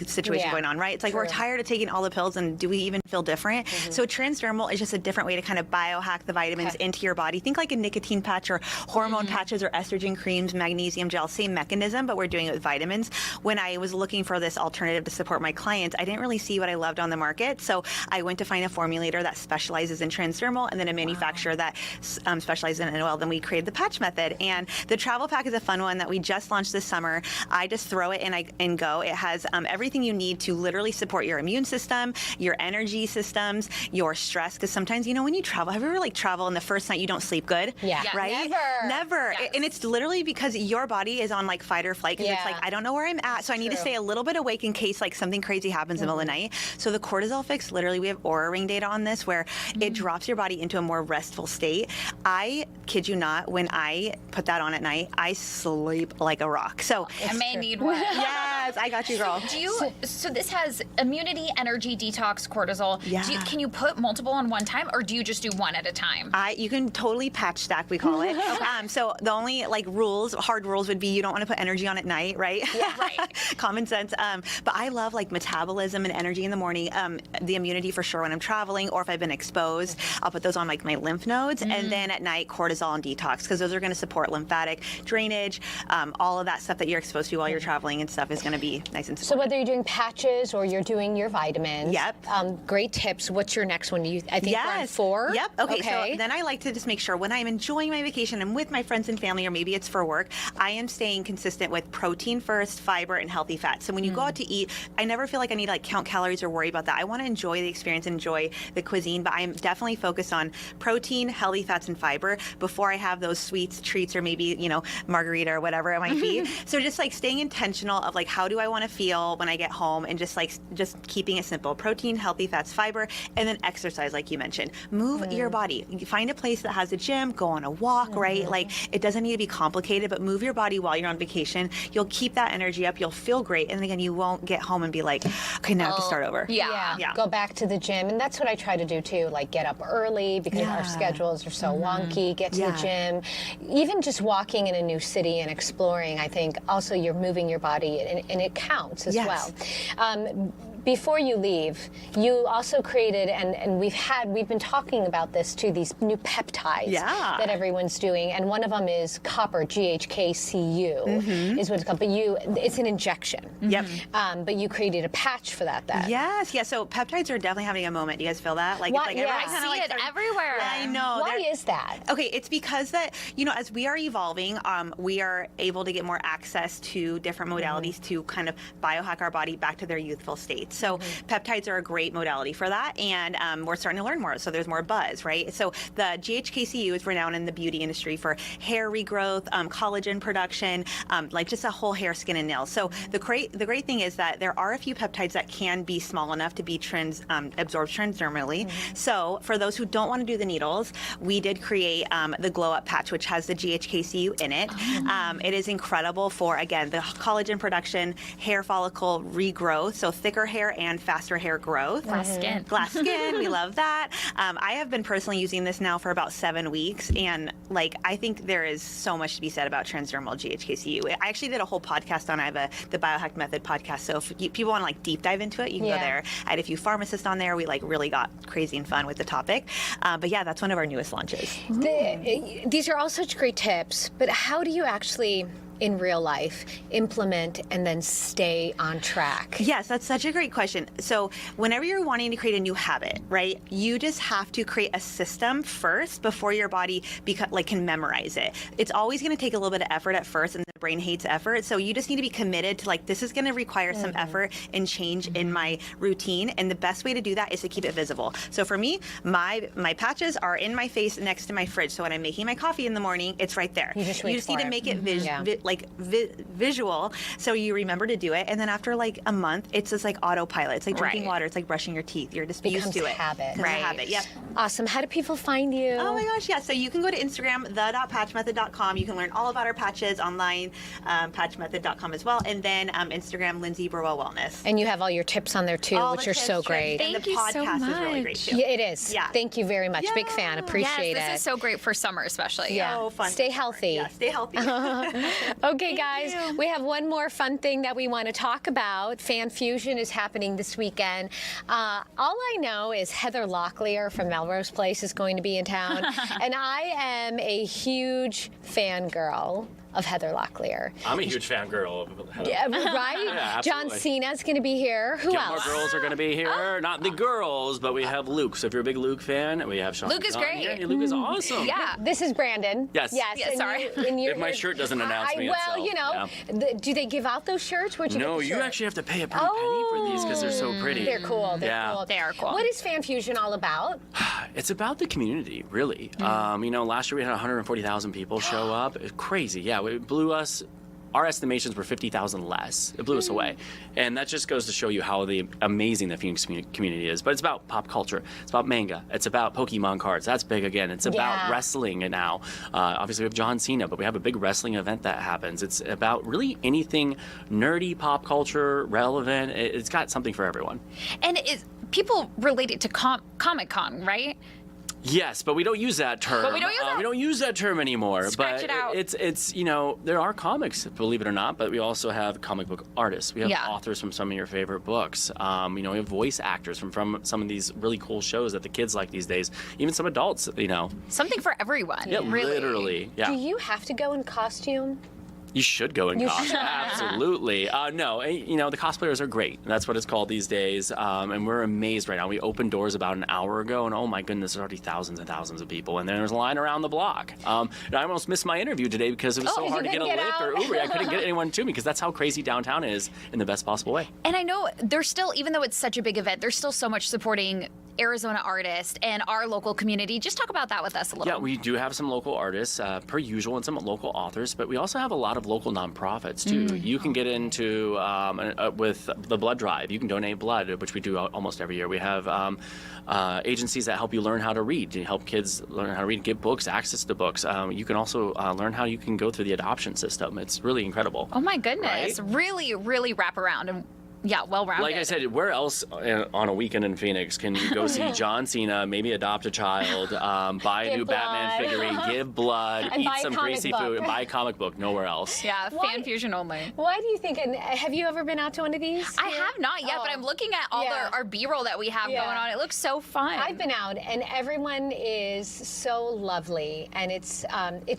J: situation going on, right? It's like we're tired of taking all the pills, and do we even feel different? So transdermal is just a different way to kind of biohack the vitamins into your body. Think like a nicotine patch or hormone patches or estrogen creams, magnesium gel, same mechanism, but we're doing it with vitamins. When I was looking for this alternative to support my clients, I didn't really see what I loved on the market, so I went to find a formulator that specializes in transdermal and then a manufacturer that specializes in oil. Then we created the patch method, and the travel pack is a fun one that we just launched this summer. I just throw it in and go. It has everything you need to literally support your immune system, your energy systems, your stress, because sometimes, when you travel, have you ever travel and the first night you don't sleep good?
A: Yeah.
J: Right? Never.
B: Yes.
J: And it's literally because your body is on fight or flight, because it's like, I don't know where I'm at, so I need to stay a little bit awake in case something crazy happens in the middle of the night. So the cortisol fix, literally we have Aura Ring data on this, where it drops your body into a more restful state. I kid you not, when I put that on at night, I sleep like a rock. So
B: I may need one.
J: yes, I got you, girl.
B: So this has immunity, energy, detox, cortisol.
J: Yeah.
B: Can you put multiple on one time, or do you just do one at a time?
J: You can totally patch stack, we call it. So the only hard rules would be you don't want to put energy on at night, right?
B: Yeah, right.
J: Common sense. But I love metabolism and energy in the morning. The immunity for sure when I'm traveling, or if I've been exposed, I'll put those on my lymph nodes, and then at night cortisol and detox, because those are going to support lymphatic drainage. All of that stuff that you're exposed to while you're traveling and stuff is going want to be nice and
A: So
J: supported.
A: whether you're doing patches or you're doing your vitamins, great tips. What's your next one? I think we're on 4.
J: Yep. Okay. So then I like to just make sure when I'm enjoying my vacation, I'm with my friends and family, or maybe it's for work, I am staying consistent with protein first, fiber, and healthy fats. So when you go out to eat, I never feel like I need to like count calories or worry about that. I want to enjoy the experience, enjoy the cuisine, but I'm definitely focused on protein, healthy fats, and fiber before I have those sweets, treats, or maybe, margarita or whatever it might be. So just like staying intentional of like, how do I want to feel when I get home, and just keeping it simple: protein, healthy fats, fiber, and then exercise, like you mentioned. Move your body. You find a place that has a gym, go on a walk, right? Like, it doesn't need to be complicated, but move your body while you're on vacation. You'll keep that energy up. You'll feel great. And again, you won't get home and be like, okay, now I have to start over.
B: Yeah.
A: Go back to the gym. And that's what I try to do too, like get up early because our schedules are so wonky, get to the gym. Even just walking in a new city and exploring, I think also you're moving your body, and it counts as well. Before you leave, you also created, and we've been talking about this too, these new peptides that everyone's doing, and one of them is copper, GHKCU is what it's called, but it's an injection. But you created a patch for that then.
J: Yes, so peptides are definitely having a moment. Do you guys feel that? Like,
A: Why-
J: it's like
A: yeah.
J: everyone's
B: I
J: kinda
B: see
J: like
B: it everywhere.
J: I know.
A: Why is that?
J: Okay, it's because that, as we are evolving, we are able to get more access to different modalities to kind of biohack our body back to their youthful state. So peptides are a great modality for that, and we're starting to learn more. So there's more buzz, right? So the GHKCU is renowned in the beauty industry for hair regrowth, collagen production, like just a whole hair, skin, and nails. So the great thing is that there are a few peptides that can be small enough to be absorbed transdermally. So for those who don't want to do the needles, we did create the Glow Up patch, which has the GHKCU in it. It is incredible for, again, the collagen production, hair follicle regrowth, so thicker hair and faster hair growth.
B: Glass skin.
J: Glass skin, we love that. I have been personally using this now for about 7 weeks, and I think there is so much to be said about transdermal GHKCU. I actually did a whole podcast on it. I have the Biohack Method podcast, so if people want to deep dive into it, you can go there. I had a few pharmacists on there. We really got crazy and fun with the topic. But yeah, that's one of our newest launches.
A: These are all such great tips, but how do you actually, in real life, implement and then stay on track?
J: Yes, that's such a great question. So whenever you're wanting to create a new habit, right, you just have to create a system first before your body can memorize it. It's always going to take a little bit of effort at first, and the brain hates effort. So you just need to be committed to this is going to require some effort and change in my routine. And the best way to do that is to keep it visible. So for me, my patches are in my face next to my fridge. So when I'm making my coffee in the morning, it's right there. You just need to make it visual, so you remember to do it. And then after a month, it's just like autopilot. It's like drinking water. It's like brushing your teeth. You're just used to it.
A: Habit.
J: Right. Habit. Yep.
A: Awesome. How do people find you?
J: Oh my gosh, yeah. So you can go to Instagram, the.patchmethod.com. You can learn all about our patches online, patchmethod.com as well. And then Instagram, Lindsay Burwell Wellness.
A: And you have all your tips on there too, which are so great.
J: And the podcast is really great too.
A: Yeah, it is. Yeah. Thank you very much. Big fan. Appreciate it.
B: This is so great for summer, especially.
A: Yeah.
J: So fun.
A: Stay healthy.
J: Yeah, stay healthy.
A: Okay, guys, we have one more fun thing that we want to talk about. Fan Fusion is happening this weekend. All I know is Heather Locklear from Melrose Place is going to be in town, and I am a huge fangirl of Heather Locklear.
K: I'm a huge fangirl of Heather.
A: Yeah, right?
K: Yeah,
A: John Cena's going to be here. Who
K: Gilmore
A: else?
K: Girls are going to be here. Not the girls, but we have Luke. So if you're a big Luke fan, we have Sean.
B: Luke is great.
K: Here. Luke is awesome.
B: Yeah.
A: This is Brandon.
K: Yes.
A: Yes.
B: Yeah, sorry.
K: If my shirt doesn't announce me itself.
A: Do they give out those shirts? Where'd you get
K: No,
A: the
K: you
A: shirt?
K: actually have to pay a pretty penny for these because they're so pretty.
A: They're cool. They're cool.
B: They are cool.
A: What is Fan Fusion all about?
K: It's about the community, really. Last year we had 140,000 people show up. It's crazy. Yeah, it blew us. Our estimations were 50,000 less. It blew us away. And that just goes to show you how amazing the Phoenix community is. But it's about pop culture. It's about manga. It's about Pokemon cards. That's big again. It's about wrestling now. Obviously, we have John Cena, but we have a big wrestling event that happens. It's about really anything nerdy, pop culture, relevant. It's got something for everyone.
B: And people relate it to Comic-Con, right?
K: Yes, but we don't use that term.
B: But we don't use that.
K: We don't use that term anymore.
B: Scratch
K: but
B: it out.
K: It's there are comics, believe it or not, but we also have comic book artists. We have authors from some of your favorite books. We have voice actors from some of these really cool shows that the kids like these days. Even some adults,
B: Something for everyone.
K: Yeah,
B: really.
K: literally. Yeah.
A: Do you have to go in costume?
K: You should go in costume. Absolutely. No, the cosplayers are great. That's what it's called these days. And we're amazed right now. We opened doors about an hour ago, and oh my goodness, there's already thousands and thousands of people. And there's a line around the block. And I almost missed my interview today because it was so hard to get a Lyft or Uber. I couldn't get anyone to me because that's how crazy downtown is in the best possible way.
B: And I know there's still, even though it's such a big event, there's still so much supporting Arizona artists and our local community. Just talk about that with us a little.
K: Yeah, we do have some local artists, per usual, and some local authors, but we also have a lot of local nonprofits, too. You can get into, with the blood drive, you can donate blood, which we do almost every year. We have agencies that help you learn how to read, to help kids learn how to read, give books, access to books. You can also learn how you can go through the adoption system. It's really incredible.
B: Oh, my goodness.
K: Right?
B: Really, really wrap around. And yeah, well-rounded.
K: Like I said, where else on a weekend in Phoenix can you go see John Cena, maybe adopt a child, buy a new Batman figurine, give blood,
L: and
K: eat some greasy food, and buy a comic book? Nowhere else.
B: Yeah, fan fusion only.
L: Why do you think, and have you ever been out to one of these?
B: I have not yet, but I'm looking at all our B-roll that we have going on. It looks so fun.
L: I've been out, and everyone is so lovely, and it's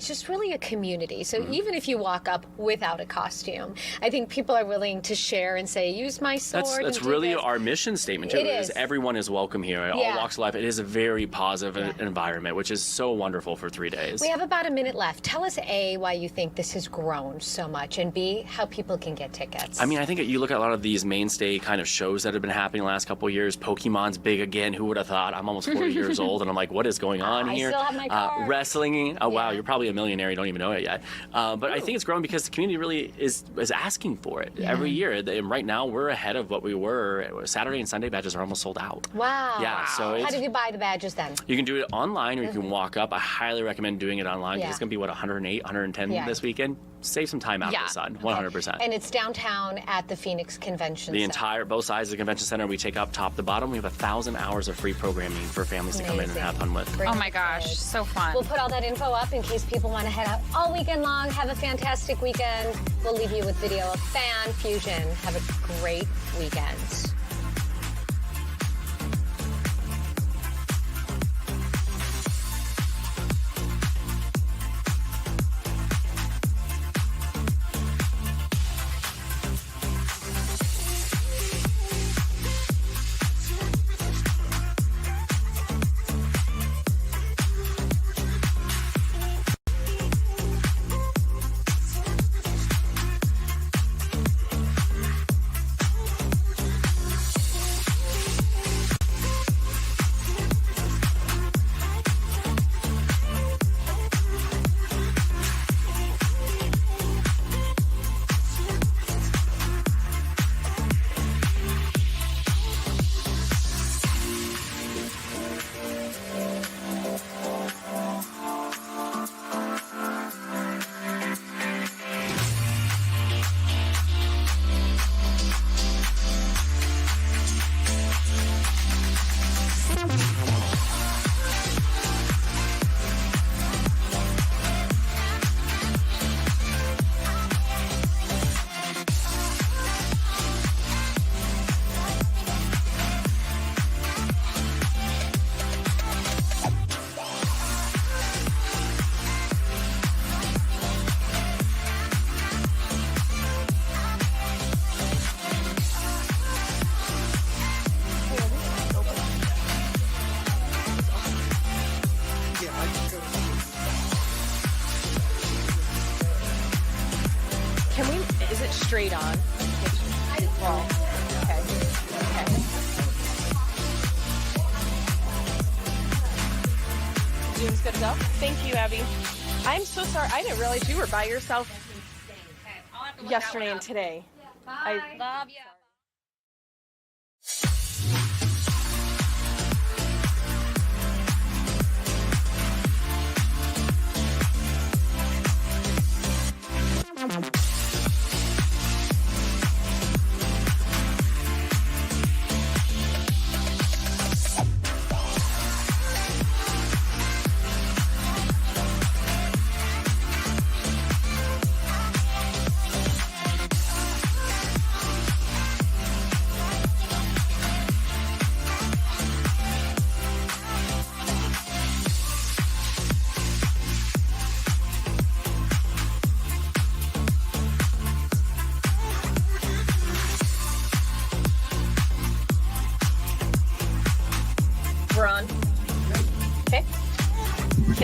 L: just really a community. So even if you walk up without a costume, I think people are willing to share and say, use my sword.
K: That's really our mission statement too. Is everyone is welcome here, all walks of life. It is a very positive environment, which is so wonderful for 3 days.
L: We have about a minute left. Tell us, A, why you think this has grown so much, and B, how people can get tickets.
K: I mean, I think you look at a lot of these mainstay kind of shows that have been happening the last couple of years. Pokemon's big again. Who would have thought? I'm almost 40 years old, and I'm like, what is going on here?
L: I still have my card.
K: Wrestling. Oh, wow, you're probably a millionaire. You don't even know it yet. But I think it's growing because the community really is asking for it every year. And right now, we're ahead of what we were. Saturday and Sunday badges are almost sold out.
L: Wow.
K: Yeah. So
L: how did you buy the badges then?
K: You can do it online, or you can walk up. I highly recommend doing it online because it's going to be 108, 110 this weekend. Save some time out of the sun, 100%.
L: And it's downtown at the Phoenix Convention Center.
K: Both sides of the convention center, we take up top to bottom. We have 1,000 hours of free programming for families to come in and have fun with.
B: Oh my gosh, so fun.
L: We'll put all that info up in case people want to head out all weekend long. Have a fantastic weekend. We'll leave you with video of Fan Fusion. Have a great weekend. Straight on. Well, okay. Zoom's good to go?
M: Thank you, Abby. I'm so sorry. I didn't realize you were by yourself yesterday and today.
B: Bye. Love you.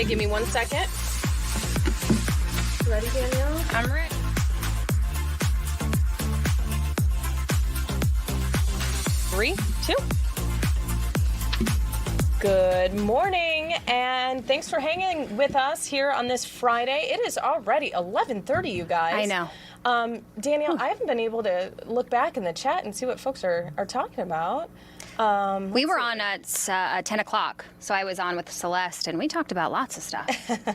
M: Okay, give me 1 second. Ready, Danielle?
B: I'm ready.
M: Three, two. Good morning, and thanks for hanging with us here on this Friday. It is already 11:30, you guys.
B: I know.
M: Danielle, I haven't been able to look back in the chat and see what folks are talking about.
B: We were on at 10 o'clock, so I was on with Celeste, and we talked about lots of stuff.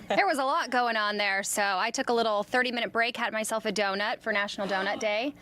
B: There was a lot going on there, so I took a little 30-minute break, had myself a donut for National Donut Day.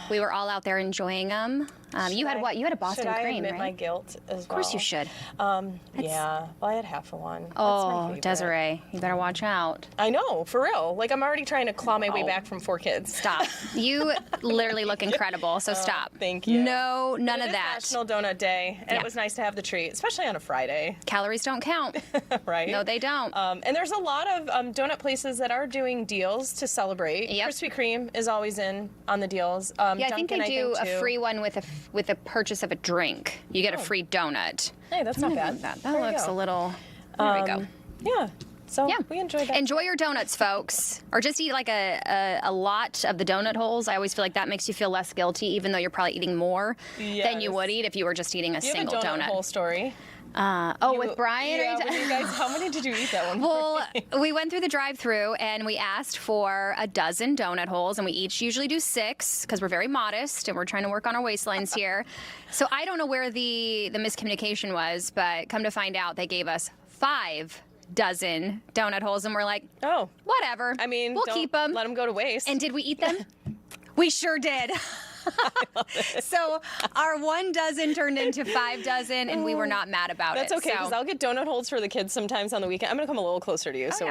B: We were all out there enjoying them. You had what? You had a Boston
M: should
B: cream,
M: I admit
B: right?
M: my guilt as well?
B: Of course you should.
M: Yeah, well, I had half of one. That's my
B: Oh,
M: favorite.
B: Desiree, you better watch out.
M: I know, for real. Like, I'm already trying to claw my way back from 4 kids.
B: Stop. You literally look incredible, so stop.
M: Thank you.
B: No, none
M: It
B: of
M: is
B: that.
M: National Donut Day, and
B: Yeah.
M: it was nice to have the treat, especially on a Friday,
B: Calories don't count.
M: right?
B: No, they don't.
M: And there's a lot of donut places that are doing deals to celebrate.
B: Yep.
M: Krispy Kreme is always in on the deals.
B: Yeah, I think
M: Dunkin',
B: they do a
M: too.
B: free one with a purchase of a drink. You get a free donut.
M: Hey, that's not bad.
B: That
M: There you
B: looks
M: go.
B: a little. There we go.
M: Yeah. So
B: Yeah.
M: we enjoyed that.
B: Enjoy your donuts, folks. Or just eat like a lot of the donut holes. I always feel like that makes you feel less guilty, even though you're probably eating more than you
M: Yes.
B: would eat if you were just eating a
M: you
B: single
M: have a donut hole story.
B: With Brian?
M: Yeah,
B: Are you
M: with you guys, how many did you eat that one?
B: Well, we went through the drive-through and we asked for a dozen donut holes, and we each usually do 6 because we're very modest and we're trying to work on our waistlines here. So I don't know where the miscommunication was, but come to find out, they gave us 5 dozen donut holes, and we're like,
M: Oh,
B: whatever.
M: I mean,
B: we'll
M: don't
B: keep them.
M: Let them go to waste.
B: And did we eat them? We sure did. So our 1 dozen turned into 5 dozen, and we were not mad about
M: That's
B: it.
M: okay, because
B: So-
M: I'll get donut holes for the kids sometimes on the weekend. I'm gonna come a little closer to you, so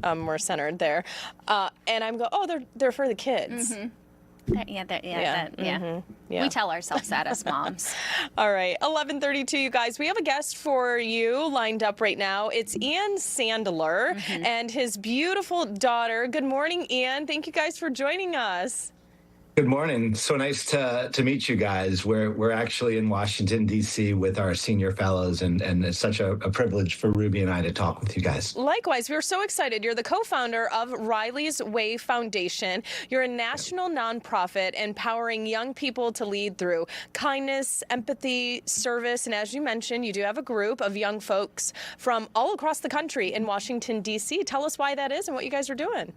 M: we're centered there. And I'm they're for the kids.
B: Yeah.
M: Yeah.
B: We tell ourselves that as moms.
M: All right, 11:32, you guys. We have a guest for you lined up right now. It's Ian Sandler and his beautiful daughter. Good morning, Ian. Thank you guys for joining us.
N: Good morning. So nice to meet you guys. We're actually in Washington, D.C. with our senior fellows, and it's such a privilege for Ruby and I to talk with you guys.
M: Likewise, we're so excited. You're the co-founder of Riley's Way Foundation. You're a national nonprofit empowering young people to lead through kindness, empathy, service, and as you mentioned, you do have a group of young folks from all across the country in Washington, D.C. Tell us why that is and what you guys are doing.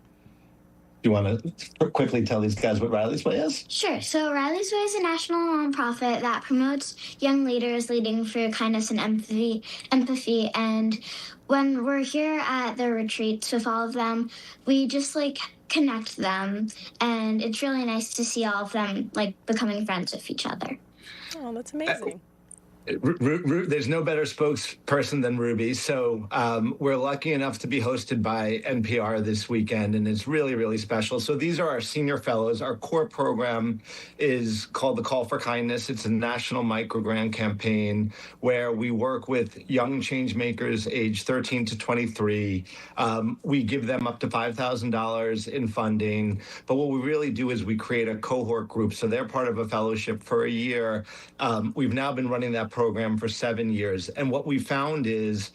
N: Do you want to quickly tell these guys what Riley's Way is?
O: Sure. So Riley's Way is a national nonprofit that promotes young leaders leading through kindness and empathy. And when we're here at the retreats with all of them, we just connect them. And it's really nice to see all of them becoming friends with each other.
M: Oh, that's amazing.
N: There's no better spokesperson than Ruby. So we're lucky enough to be hosted by NPR this weekend, and it's really, really special. So these are our senior fellows. Our core program is called the Call for Kindness. It's a national microgrant campaign where we work with young change makers age 13 to 23. We give them up to $5,000 in funding. But what we really do is we create a cohort group. So they're part of a fellowship for a year. We've now been running that program for 7 years. And what we found is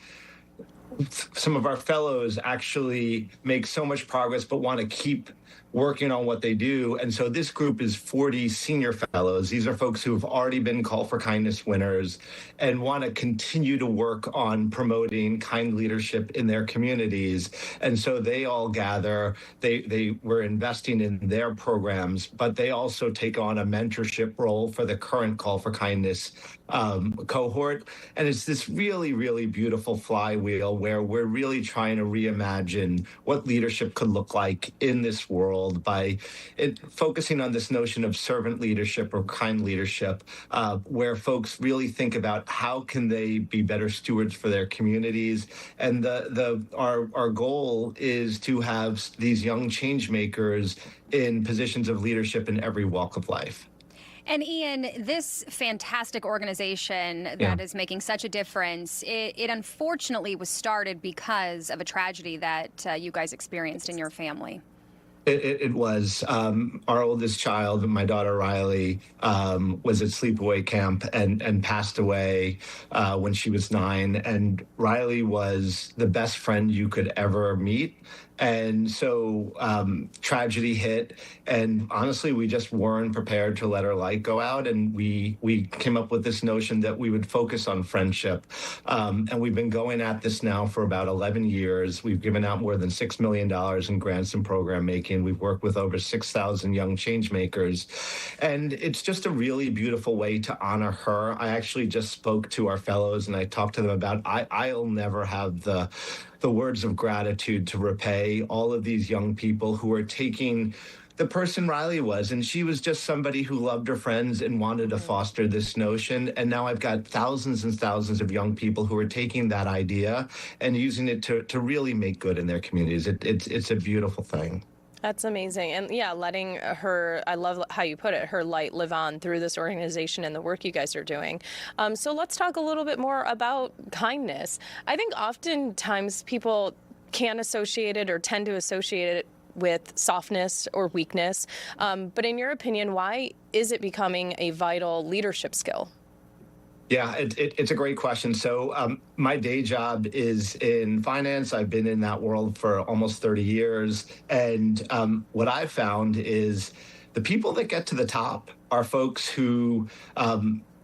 N: some of our fellows actually make so much progress but want to keep working on what they do. And so this group is 40 senior fellows. These are folks who have already been Call for Kindness winners and want to continue to work on promoting kind leadership in their communities. And so they all gather, they were investing in their programs, but they also take on a mentorship role for the current Call for Kindness cohort. And it's this really, really beautiful flywheel where we're really trying to reimagine what leadership could look like in this world by focusing on this notion of servant leadership or kind leadership, where folks really think about how can they be better stewards for their communities. And our goal is to have these young change makers in positions of leadership in every walk of life.
B: And Ian, this fantastic organization that is making such a difference, it unfortunately was started because of a tragedy that you guys experienced in your family.
N: It was. Our oldest child, my daughter Riley, was at sleepaway camp and passed away when she was 9. And Riley was the best friend you could ever meet. And so tragedy hit, and honestly, we just weren't prepared to let our light go out. And we came up with this notion that we would focus on friendship. And we've been going at this now for about 11 years. We've given out more than $6 million in grants and program making. We've worked with over 6,000 young change makers. And it's just a really beautiful way to honor her. I actually just spoke to our fellows, and I talked to them about I'll never have the words of gratitude to repay all of these young people who are taking the person Riley was, and she was just somebody who loved her friends and wanted to foster this notion. And now I've got thousands and thousands of young people who are taking that idea and using it to really make good in their communities. It's a beautiful thing.
M: That's amazing. And yeah, letting her, I love how you put it, her light live on through this organization and the work you guys are doing. So let's talk a little bit more about kindness. I think oftentimes people can associate it or tend to associate it with softness or weakness. But in your opinion, why is it becoming a vital leadership skill?
N: Yeah, it's a great question. So my day job is in finance. I've been in that world for almost 30 years. And what I've found is the people that get to the top are folks who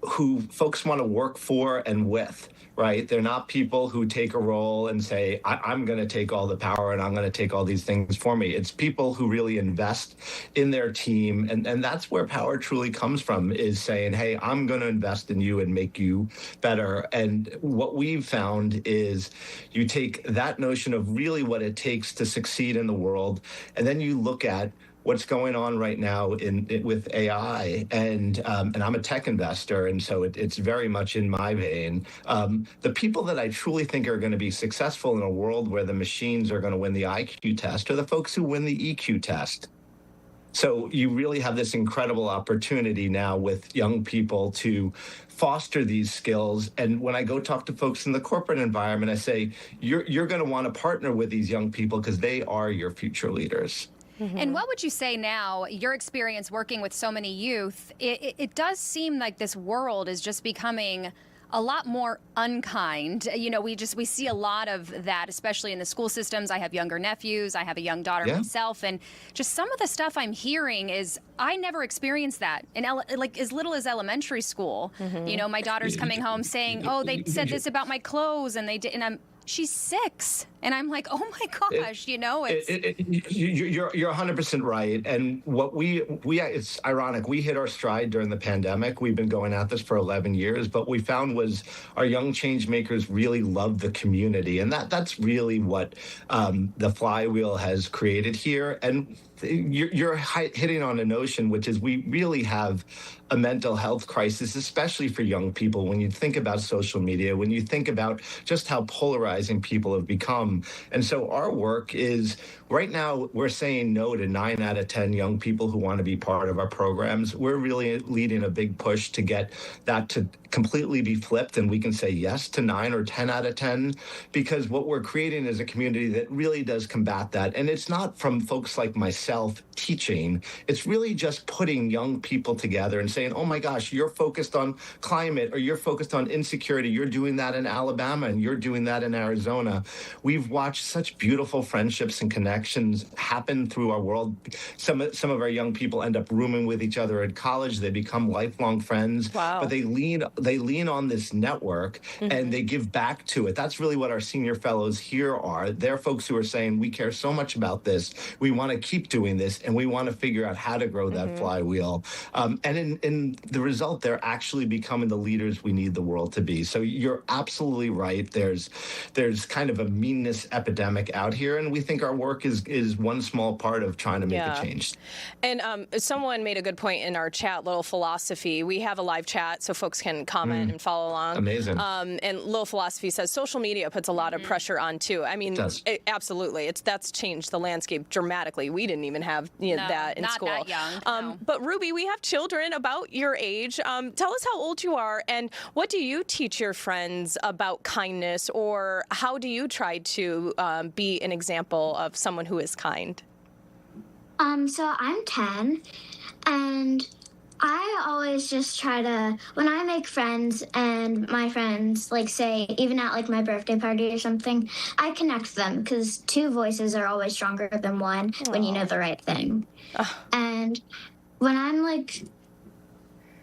N: folks want to work for and with. Right? They're not people who take a role and say, I'm going to take all the power and I'm going to take all these things for me. It's people who really invest in their team. And that's where power truly comes from, is saying, hey, I'm going to invest in you and make you better. And what we've found is you take that notion of really what it takes to succeed in the world, and then you look at what's going on right now with AI, and I'm a tech investor, and so it's very much in my vein. The people that I truly think are going to be successful in a world where the machines are going to win the IQ test are the folks who win the EQ test. So you really have this incredible opportunity now with young people to foster these skills. And when I go talk to folks in the corporate environment, I say, you're going to want to partner with these young people because they are your future leaders.
B: Mm-hmm. And what would you say now, your experience working with so many youth, it does seem like this world is just becoming a lot more unkind. You know, we see a lot of that, especially in the school systems. I have younger nephews. I have a young daughter myself. And just some of the stuff I'm hearing is I never experienced that in like as little as elementary school. Mm-hmm. You know, my daughter's coming home saying, oh, they said this about my clothes and they did. And she's 6. And I'm like, oh my gosh, you're
N: 100% right. And what it's ironic. We hit our stride during the pandemic. We've been going at this for 11 years, but we found was our young change makers really love the community. And that's really what the flywheel has created here. And you're hitting on a notion, which is we really have a mental health crisis, especially for young people. When you think about social media, when you think about just how polarizing people have become. And so our work is right now we're saying no to 9 out of 10 young people who want to be part of our programs. We're really leading a big push to get that to completely be flipped, and we can say yes to 9 or 10 out of 10, because what we're creating is a community that really does combat that. And it's not from folks like myself teaching. It's really just putting young people together and saying, oh my gosh, you're focused on climate, or you're focused on insecurity. You're doing that in Alabama and you're doing that in Arizona. We've watched such beautiful friendships and connections happen through our world. Some of our young people end up rooming with each other at college. They become lifelong friends. Wow. But they lean on this network and they give back to it. That's really what our senior fellows here are. They're folks who are saying, we care so much about this. We want to keep doing this, and we want to figure out how to grow that flywheel. And in the result, they're actually becoming the leaders we need the world to be. So you're absolutely right. There's kind of a meanness epidemic out here, and we think our work is one small part of trying to make a change.
M: And someone made a good point in our chat, Little Philosophy. We have a live chat so folks can comment and follow along.
N: Amazing.
M: And Little Philosophy says social media puts a lot of pressure on too. I mean, absolutely. That's changed the landscape dramatically. We didn't even have that in school.
B: Not that young.
M: But Ruby, we have children about your age. Tell us how old you are, and what do you teach your friends about kindness, or how do you try to be an example of someone who is kind?
O: So I'm 10, and I always just try to, when I make friends and my friends, like, say, even at, like, my birthday party or something, I connect them because 2 voices are always stronger than 1 when you know the right thing. And when I'm, like,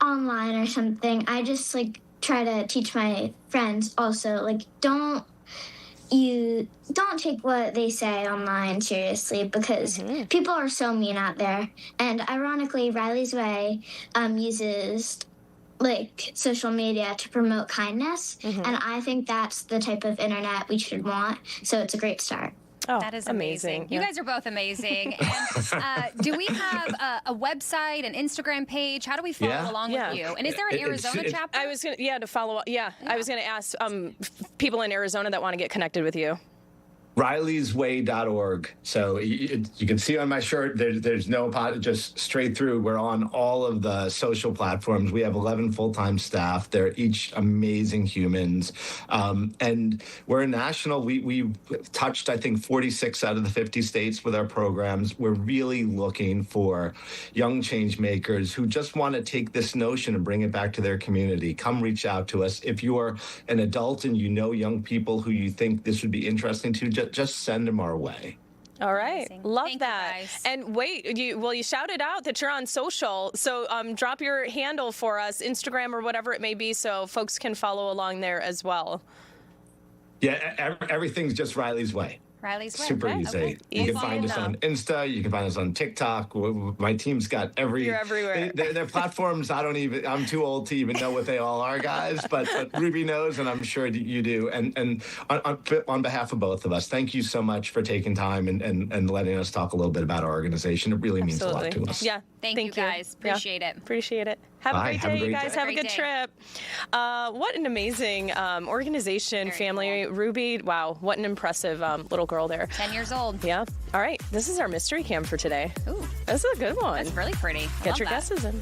O: online or something, I just, like, try to teach my friends also, like, don't take what they say online seriously because people are so mean out there. And ironically, Riley's Way uses like social media to promote kindness, and I think that's the type of internet we should want. So it's a great start.
M: Oh,
B: that is amazing. You guys are both amazing. And do we have a website, an Instagram page? How do we follow along with you? And is there an Arizona chapter?
M: I was going to follow up. I was going to ask people in Arizona that want to get connected with you.
N: RileysWay.org. So you can see on my shirt, there's no just straight through. We're on all of the social platforms. We have 11 full-time staff. They're each amazing humans. And we're national. We touched, I think, 46 out of the 50 states with our programs. We're really looking for young change makers who just want to take this notion and bring it back to their community. Come reach out to us. If you are an adult and you know young people who you think this would be interesting to, just send them our way.
M: All right.
B: Amazing.
M: Love
B: Thank
M: that.
B: you guys.
M: And wait, you shouted out that you're on social. So drop your handle for us, Instagram or whatever it may be, so folks can follow along there as well.
N: Yeah, everything's just Riley's Way.
B: Riley's Way.
N: Super
B: Okay.
N: easy.
B: Okay.
N: You can
M: Easy
N: find us
M: enough.
N: on Insta. You can find us on TikTok. My team's got
M: You're everywhere.
N: They're platforms. I'm too old to even know what they all are, guys. But Ruby knows, and I'm sure you do. And on behalf of both of us, thank you so much for taking time and letting us talk a little bit about our organization. It really means a lot to us.
M: Yeah.
B: Thank you guys. Appreciate it.
M: Appreciate it. Have
N: Bye.
M: a great
N: Have a
M: day, you
N: great
M: guys.
N: day.
M: Have a good
B: Great
M: trip. What an amazing organization,
B: Very
M: family.
B: cool.
M: Ruby, wow, what an impressive little girl there.
B: 10 years old.
M: Yeah. All right. This is our mystery cam for today.
B: Ooh,
M: This is a good one.
B: that's really pretty. I
M: Get
B: love
M: your
B: that.
M: guesses in.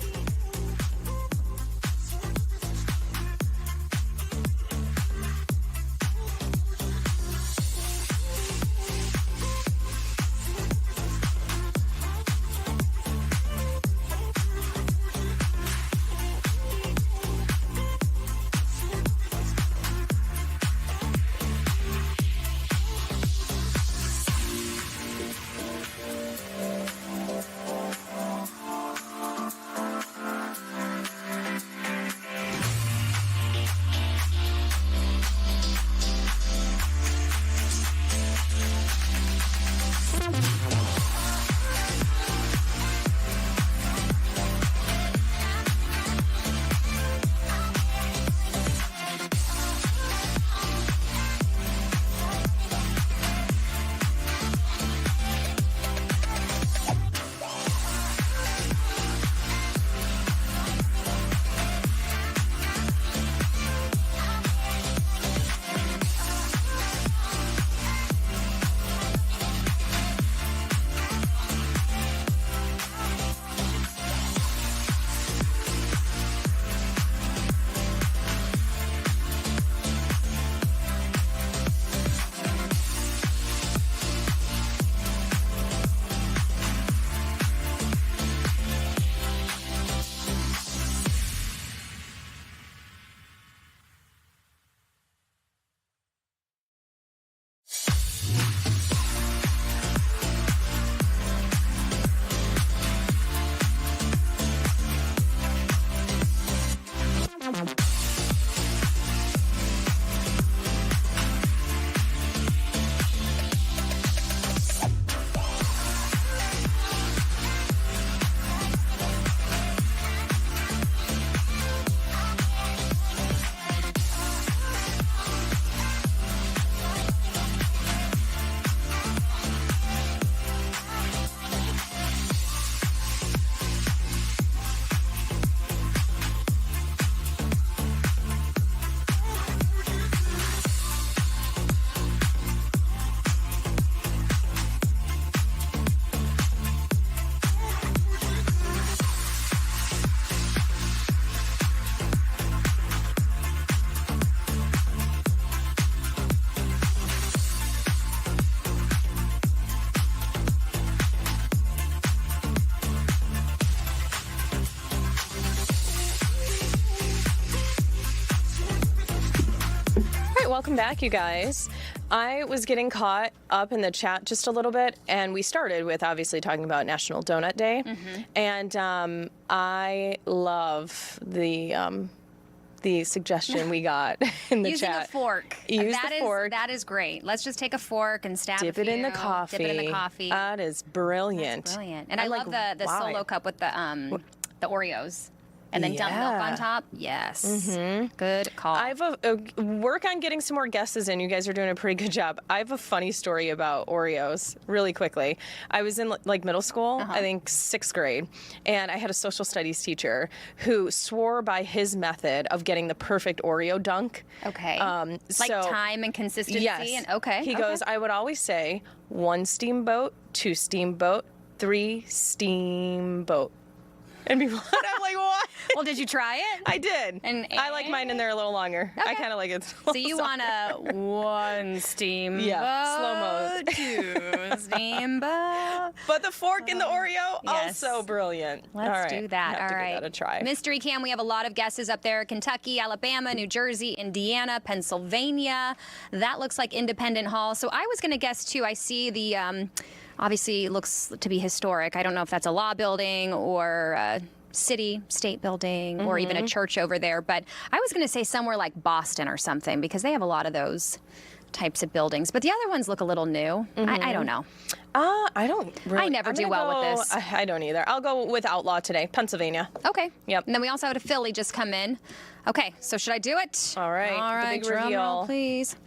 M: welcome back, you guys. I was getting caught up in the chat just a little bit, and we started with obviously talking about National Donut Day, and I love the suggestion we got in the
B: Using
M: chat.
B: a fork.
M: Use the fork.
B: That is great. Let's just take a fork and stab
M: Dip
B: a
M: it in the
B: few.
M: coffee.
B: Dip it in the coffee.
M: That is brilliant.
B: That's brilliant. And I love the
M: why?
B: solo cup with the Oreos. And then dump milk on top. Yes. Good call.
M: I have work on getting some more guesses in. You guys are doing a pretty good job. I have a funny story about Oreos really quickly. I was in like middle school, I think 6th grade, and I had a social studies teacher who swore by his method of getting the perfect Oreo dunk.
B: Okay.
M: Like
B: time and consistency.
M: Yes.
B: And
M: He goes, I would always say 1 steamboat, 2 steamboat, 3 steamboat. And people, I'm like, what?
B: Well, did you try it?
M: I did.
B: And
M: I like mine in there a little longer. I kind of like it.
B: So you want a 1 steamboat,
M: slow-mo.
B: 2 steamboat.
M: But the fork in the Oreo,
B: Yes.
M: also brilliant.
B: Let's
M: All right.
B: do that.
M: Have to
B: All right.
M: give that a try.
B: Mystery Cam, we have a lot of guesses up there. Kentucky, Alabama, New Jersey, Indiana, Pennsylvania. That looks like Independent Hall. So I was going to guess, too. I see the, obviously, it looks to be historic. I don't know if that's a law building or a city, state building, or even a church over there. But I was going to say somewhere like Boston or something, because they have a lot of those types of buildings. But the other ones look a little new. I don't know.
M: I don't really.
B: I never do well with this.
M: I don't either. I'll go with Outlaw today, Pennsylvania.
B: Okay.
M: Yep.
B: And then we also had a Philly just come in. Okay, so should I do it?
M: All right.
B: All
M: The
B: right,
M: big
B: drum
M: reveal.
B: roll, please.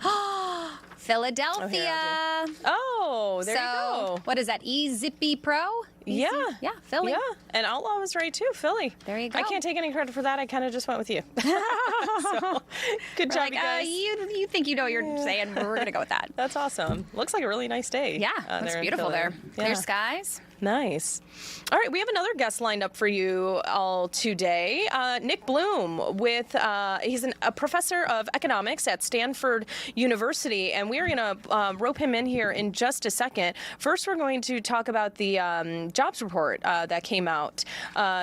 B: Philadelphia.
M: Oh, there you go.
B: What is that? E-Zippy Pro?
M: Yeah.
B: Yeah, Philly.
M: Yeah, and Outlaw was right too, Philly.
B: There you go.
M: I can't take any credit for that. I kind of just went with you. So, good job, you guys.
B: You think you know what you're saying, but we're going to go with that.
M: That's awesome. Looks like a really nice day.
B: Yeah,
M: there
B: it's
M: in
B: beautiful
M: Philly.
B: there.
M: Yeah.
B: Clear skies.
M: Nice. All right, we have another guest lined up for you all today. Nick Bloom, he's a professor of economics at Stanford University, and we're going to rope him in here in just a second. First, we're going to talk about the jobs report that came out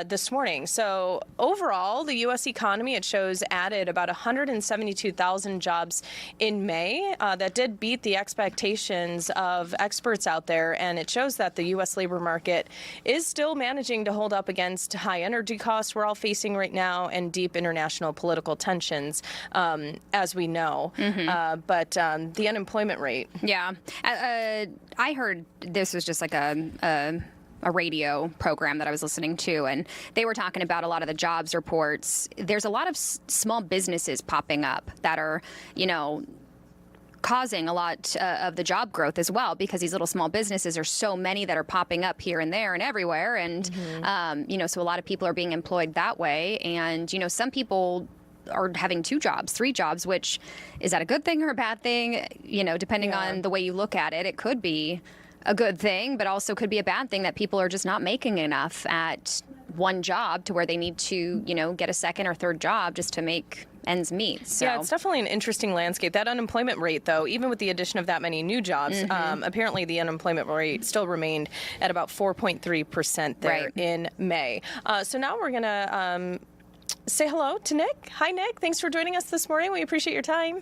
M: this morning. So overall, the U.S. economy, it shows, added about 172,000 jobs in May. That did beat the expectations of experts out there, and it shows that the U.S. labor market is still managing to hold up against high energy costs we're all facing right now and deep international political tensions, as we know. But the unemployment rate.
B: Yeah. I heard this was just like a radio program that I was listening to, and they were talking about a lot of the jobs reports. There's a lot of small businesses popping up that are, causing a lot of the job growth as well, because these little small businesses are so many that are popping up here and there and everywhere. And, so a lot of people are being employed that way. And, some people are having 2 jobs, 3 jobs, which is that a good thing or a bad thing? Depending on the way you look at it, it could be a good thing, but also could be a bad thing that people are just not making enough at one job to where they need to, get a second or third job just to make ends meet. So.
M: Yeah, it's definitely an interesting landscape. That unemployment rate, though, even with the addition of that many new jobs, apparently the unemployment rate still remained at about 4.3% there in May. So now we're going to say hello to Nick. Hi, Nick. Thanks for joining us this morning. We appreciate your time.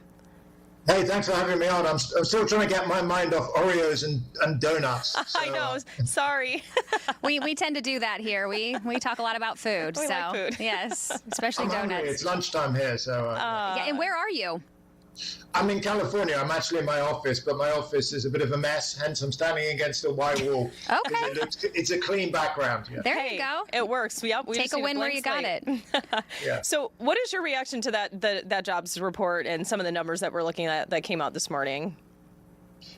P: Hey, thanks for having me on. I'm still trying to get my mind off Oreos and donuts. So,
M: I know. Sorry.
B: we tend to do that here. We talk a lot about food.
M: We like food.
B: Yes, especially
P: I'm
B: donuts.
P: hungry. It's lunchtime here, so.
B: Yeah, and where are you?
P: I'm in California. I'm actually in my office, but my office is a bit of a mess. Hence, I'm standing against a white wall.
B: Okay.
P: It's a clean background. Yeah.
B: There you go.
M: It works. Yep. We
B: Take a win where you got it.
P: Yeah.
M: So, what is your reaction to that jobs report and some of the numbers that we're looking at that came out this morning?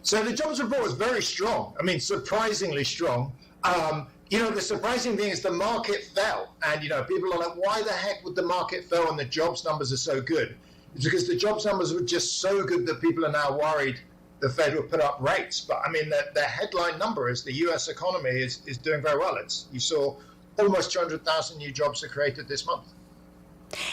P: So the jobs report was very strong. I mean, surprisingly strong. The surprising thing is the market fell, and people are like, why the heck would the market fell and the jobs numbers are so good? It's because the jobs numbers were just so good that people are now worried the Fed will put up rates. But I mean, the headline number is the U.S. economy is doing very well. You saw almost 200,000 new jobs are created this month.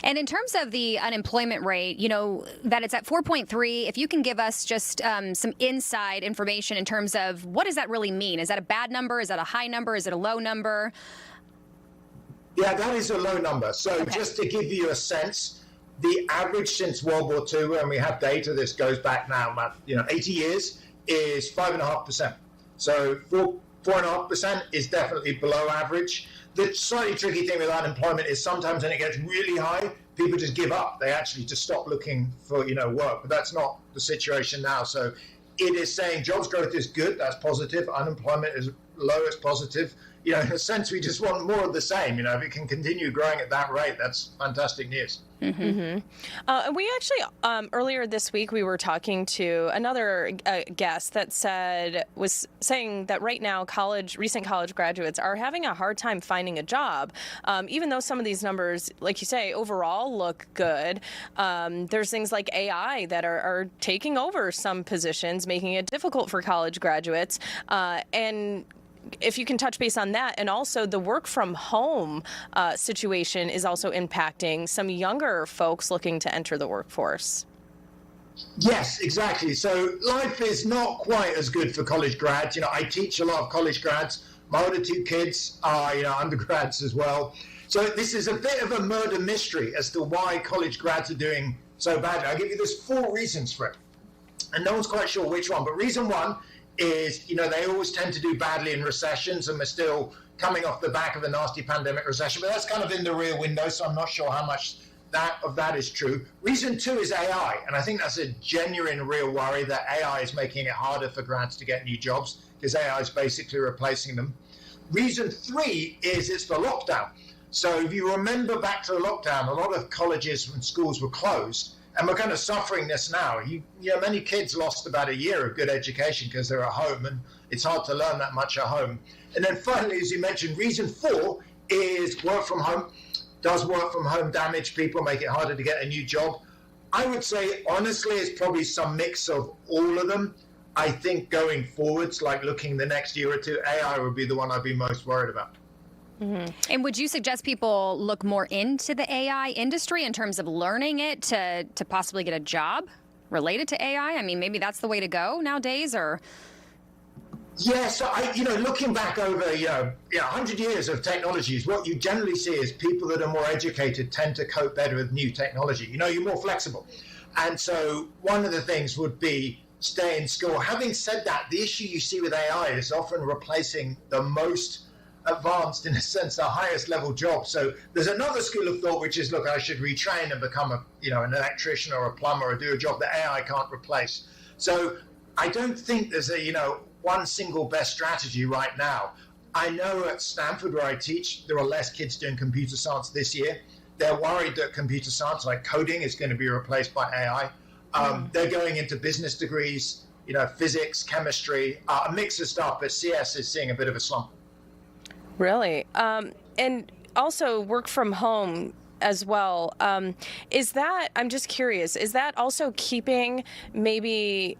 B: And in terms of the unemployment rate, that it's at 4.3, if you can give us just some inside information in terms of what does that really mean? Is that a bad number? Is that a high number? Is it a low number?
P: Yeah, that is a low number. So just to give you a sense, the average since World War II, and we have data, this goes back now, 80 years, is 5.5%. So 4.5% is definitely below average. The slightly tricky thing with unemployment is sometimes when it gets really high, people just give up. They actually just stop looking for work. But that's not the situation now. So it is saying jobs growth is good. That's positive. Unemployment is low. It's positive. In a sense, we just want more of the same. If it can continue growing at that rate, that's fantastic news.
M: We actually, earlier this week, we were talking to another guest that was saying that right now recent college graduates are having a hard time finding a job. Even though some of these numbers, like you say, overall look good, there's things like AI that are taking over some positions, making it difficult for college graduates. And if you can touch base on that, and also the work from home situation is also impacting some younger folks looking to enter the workforce.
P: Yes, exactly. So life is not quite as good for college grads. I teach a lot of college grads. My other two kids are, undergrads as well. So this is a bit of a murder mystery as to why college grads are doing so badly. I'll give you there's 4 reasons for it. And no one's quite sure which one. But reason one is, they always tend to do badly in recessions, and we're still coming off the back of a nasty pandemic recession. But that's kind of in the rear window, so I'm not sure how much of that is true. Reason 2 is AI, and I think that's a genuine real worry that AI is making it harder for grads to get new jobs because AI is basically replacing them. Reason 3 is it's the lockdown. So if you remember back to the lockdown, a lot of colleges and schools were closed. And we're kind of suffering this now. Many kids lost about a year of good education because they're at home, and it's hard to learn that much at home. And then finally, as you mentioned, reason 4 is work from home. Does work from home damage people, make it harder to get a new job? I would say, honestly, it's probably some mix of all of them. I think going forwards, like looking the next year or two, AI would be the one I'd be most worried about.
B: Mm-hmm. And would you suggest people look more into the AI industry in terms of learning it to possibly get a job related to AI? I mean, maybe that's the way to go nowadays, or?
P: Yeah, so looking back over 100 years of technologies, what you generally see is people that are more educated tend to cope better with new technology. You're more flexible. And so one of the things would be stay in school. Having said that, the issue you see with AI is often replacing the most advanced, in a sense, the highest level job. So there's another school of thought which is, look, I should retrain and become an electrician or a plumber or do a job that AI can't replace. So I don't think there's one single best strategy right now. I know at Stanford, where I teach, there are less kids doing computer science this year. They're worried that computer science, like coding, is going to be replaced by AI. They're going into business degrees, physics, chemistry, a mix of stuff, but CS is seeing a bit of a slump.
M: Really? And also work from home as well. Is that, I'm just curious, is that also keeping maybe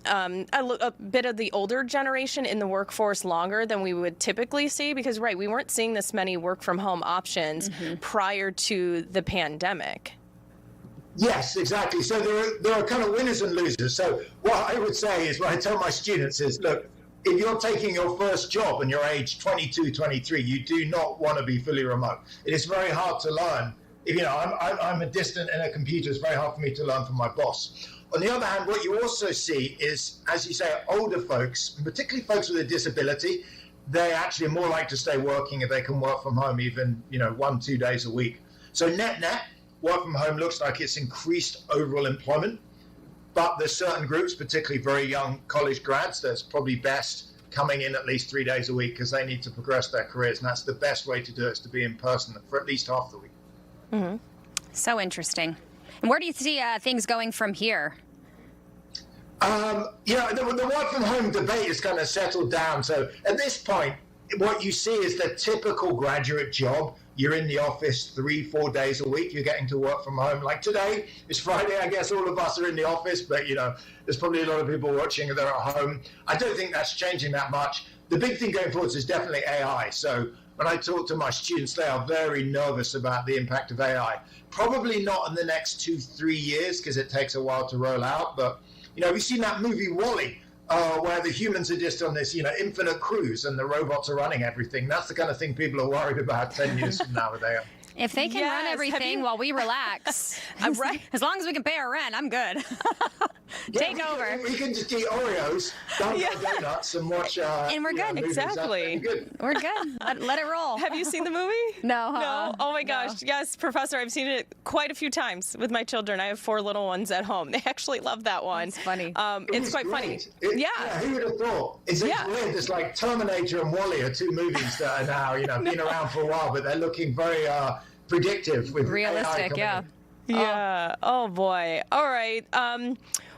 M: a bit of the older generation in the workforce longer than we would typically see? Because, right, we weren't seeing this many work from home options prior to the pandemic.
P: Yes, exactly. So there are kind of winners and losers. So what I would say is, what I tell my students is, look, if you're taking your first job and you're age 22, 23, you do not want to be fully remote. It is very hard to learn. I'm a distant in a computer, it's very hard for me to learn from my boss. On the other hand, what you also see is, as you say, older folks, particularly folks with a disability, they actually are more likely to stay working if they can work from home even, 1-2 days a week. So net, work from home looks like it's increased overall employment. But there's certain groups, particularly very young college grads, that's probably best coming in at least 3 days a week because they need to progress their careers. And that's the best way to do it, is to be in person for at least half the week.
B: Mm-hmm. So interesting. And where do you see things going from here?
P: The work from home debate is kind of settled down. So at this point, what you see is the typical graduate job. You're in the office 3-4 days a week. You're getting to work from home. Like today, it's Friday. I guess all of us are in the office, but there's probably a lot of people watching and they're at home. I don't think that's changing that much. The big thing going forward is definitely AI. So when I talk to my students, they are very nervous about the impact of AI. Probably not in the next 2-3 years because it takes a while to roll out. But we've seen that movie WALL-E, where the humans are just on this, infinite cruise and the robots are running everything. That's the kind of thing people are worried about 10 years from now with AI.
B: If they can run
M: Yes.
B: everything while we relax,
M: right.
B: as long as we can pay our rent, I'm good. Take over.
P: We can just eat Oreos, don't have donuts, and watch.
B: And we're good.
P: movies.
M: Exactly.
P: That'd be good.
B: We're good. Let it roll.
M: Have you seen the movie?
B: No.
M: No. Oh my gosh. Yes, Professor. I've seen it quite a few times with my children. I have 4 little ones at home. They actually love that one.
B: It's funny.
M: It's
P: was
M: quite funny.
P: great.
M: Yeah.
P: Who would have thought? It's weird. It's like Terminator and WALL-E are 2 movies that are now, been around for a while, but they're looking very predictive with AI
B: Realistic,
P: coming
B: yeah.
P: in.
M: Yeah. Oh boy. All right.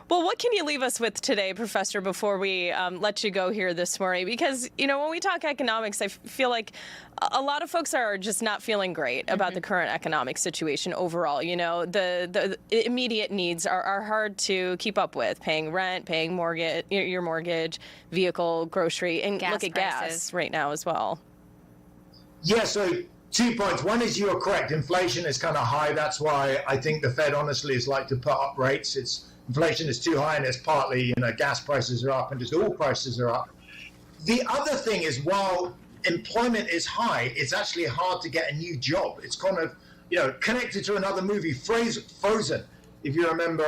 M: Well, what can you leave us with today, Professor, before we let you go here this morning? Because, when we talk economics, I feel like a lot of folks are just not feeling great about the current economic situation overall. The immediate needs are hard to keep up with, paying rent, paying your mortgage, vehicle, grocery, and
B: Gas
M: look at
B: prices.
M: gas right now as well.
P: Yeah, so 2 points. One is you're correct. Inflation is kind of high. That's why I think the Fed honestly is like to put up rates. Inflation is too high, and it's partly, gas prices are up and just all prices are up. The other thing is, while employment is high, it's actually hard to get a new job. It's kind of, connected to another movie, Frozen. If you remember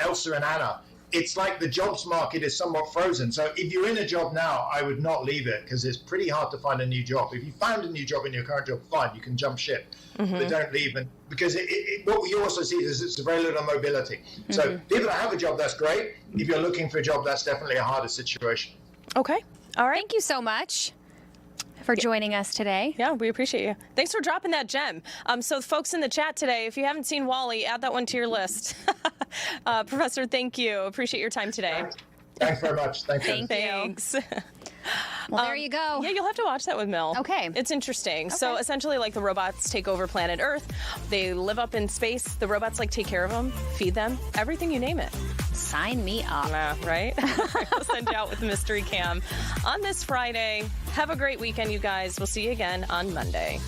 P: Elsa and Anna, it's like the jobs market is somewhat frozen. So if you're in a job now, I would not leave it because it's pretty hard to find a new job. If you found a new job in your current job, fine, you can jump ship, but don't leave. And because what you also see is it's very little mobility. So people that have a job, that's great. If you're looking for a job, that's definitely a harder situation.
M: Okay. All right.
B: Thank you so much for joining us today.
M: Yeah, we appreciate you. Thanks for dropping that gem. So folks in the chat today, if you haven't seen WALL-E, add that one to your list. Professor, thank you. Appreciate your time today.
P: Thanks very much. Thank you.
M: Thanks.
B: Well, there you go.
M: Yeah, you'll have to watch that with Mel.
B: Okay.
M: It's interesting. So essentially, like, the robots take over planet Earth. They live up in space. The robots, take care of them, feed them, everything, you name it.
B: Sign me up.
M: Yeah, right? I'll send you out with Mystery Cam on this Friday. Have a great weekend, you guys. We'll see you again on Monday.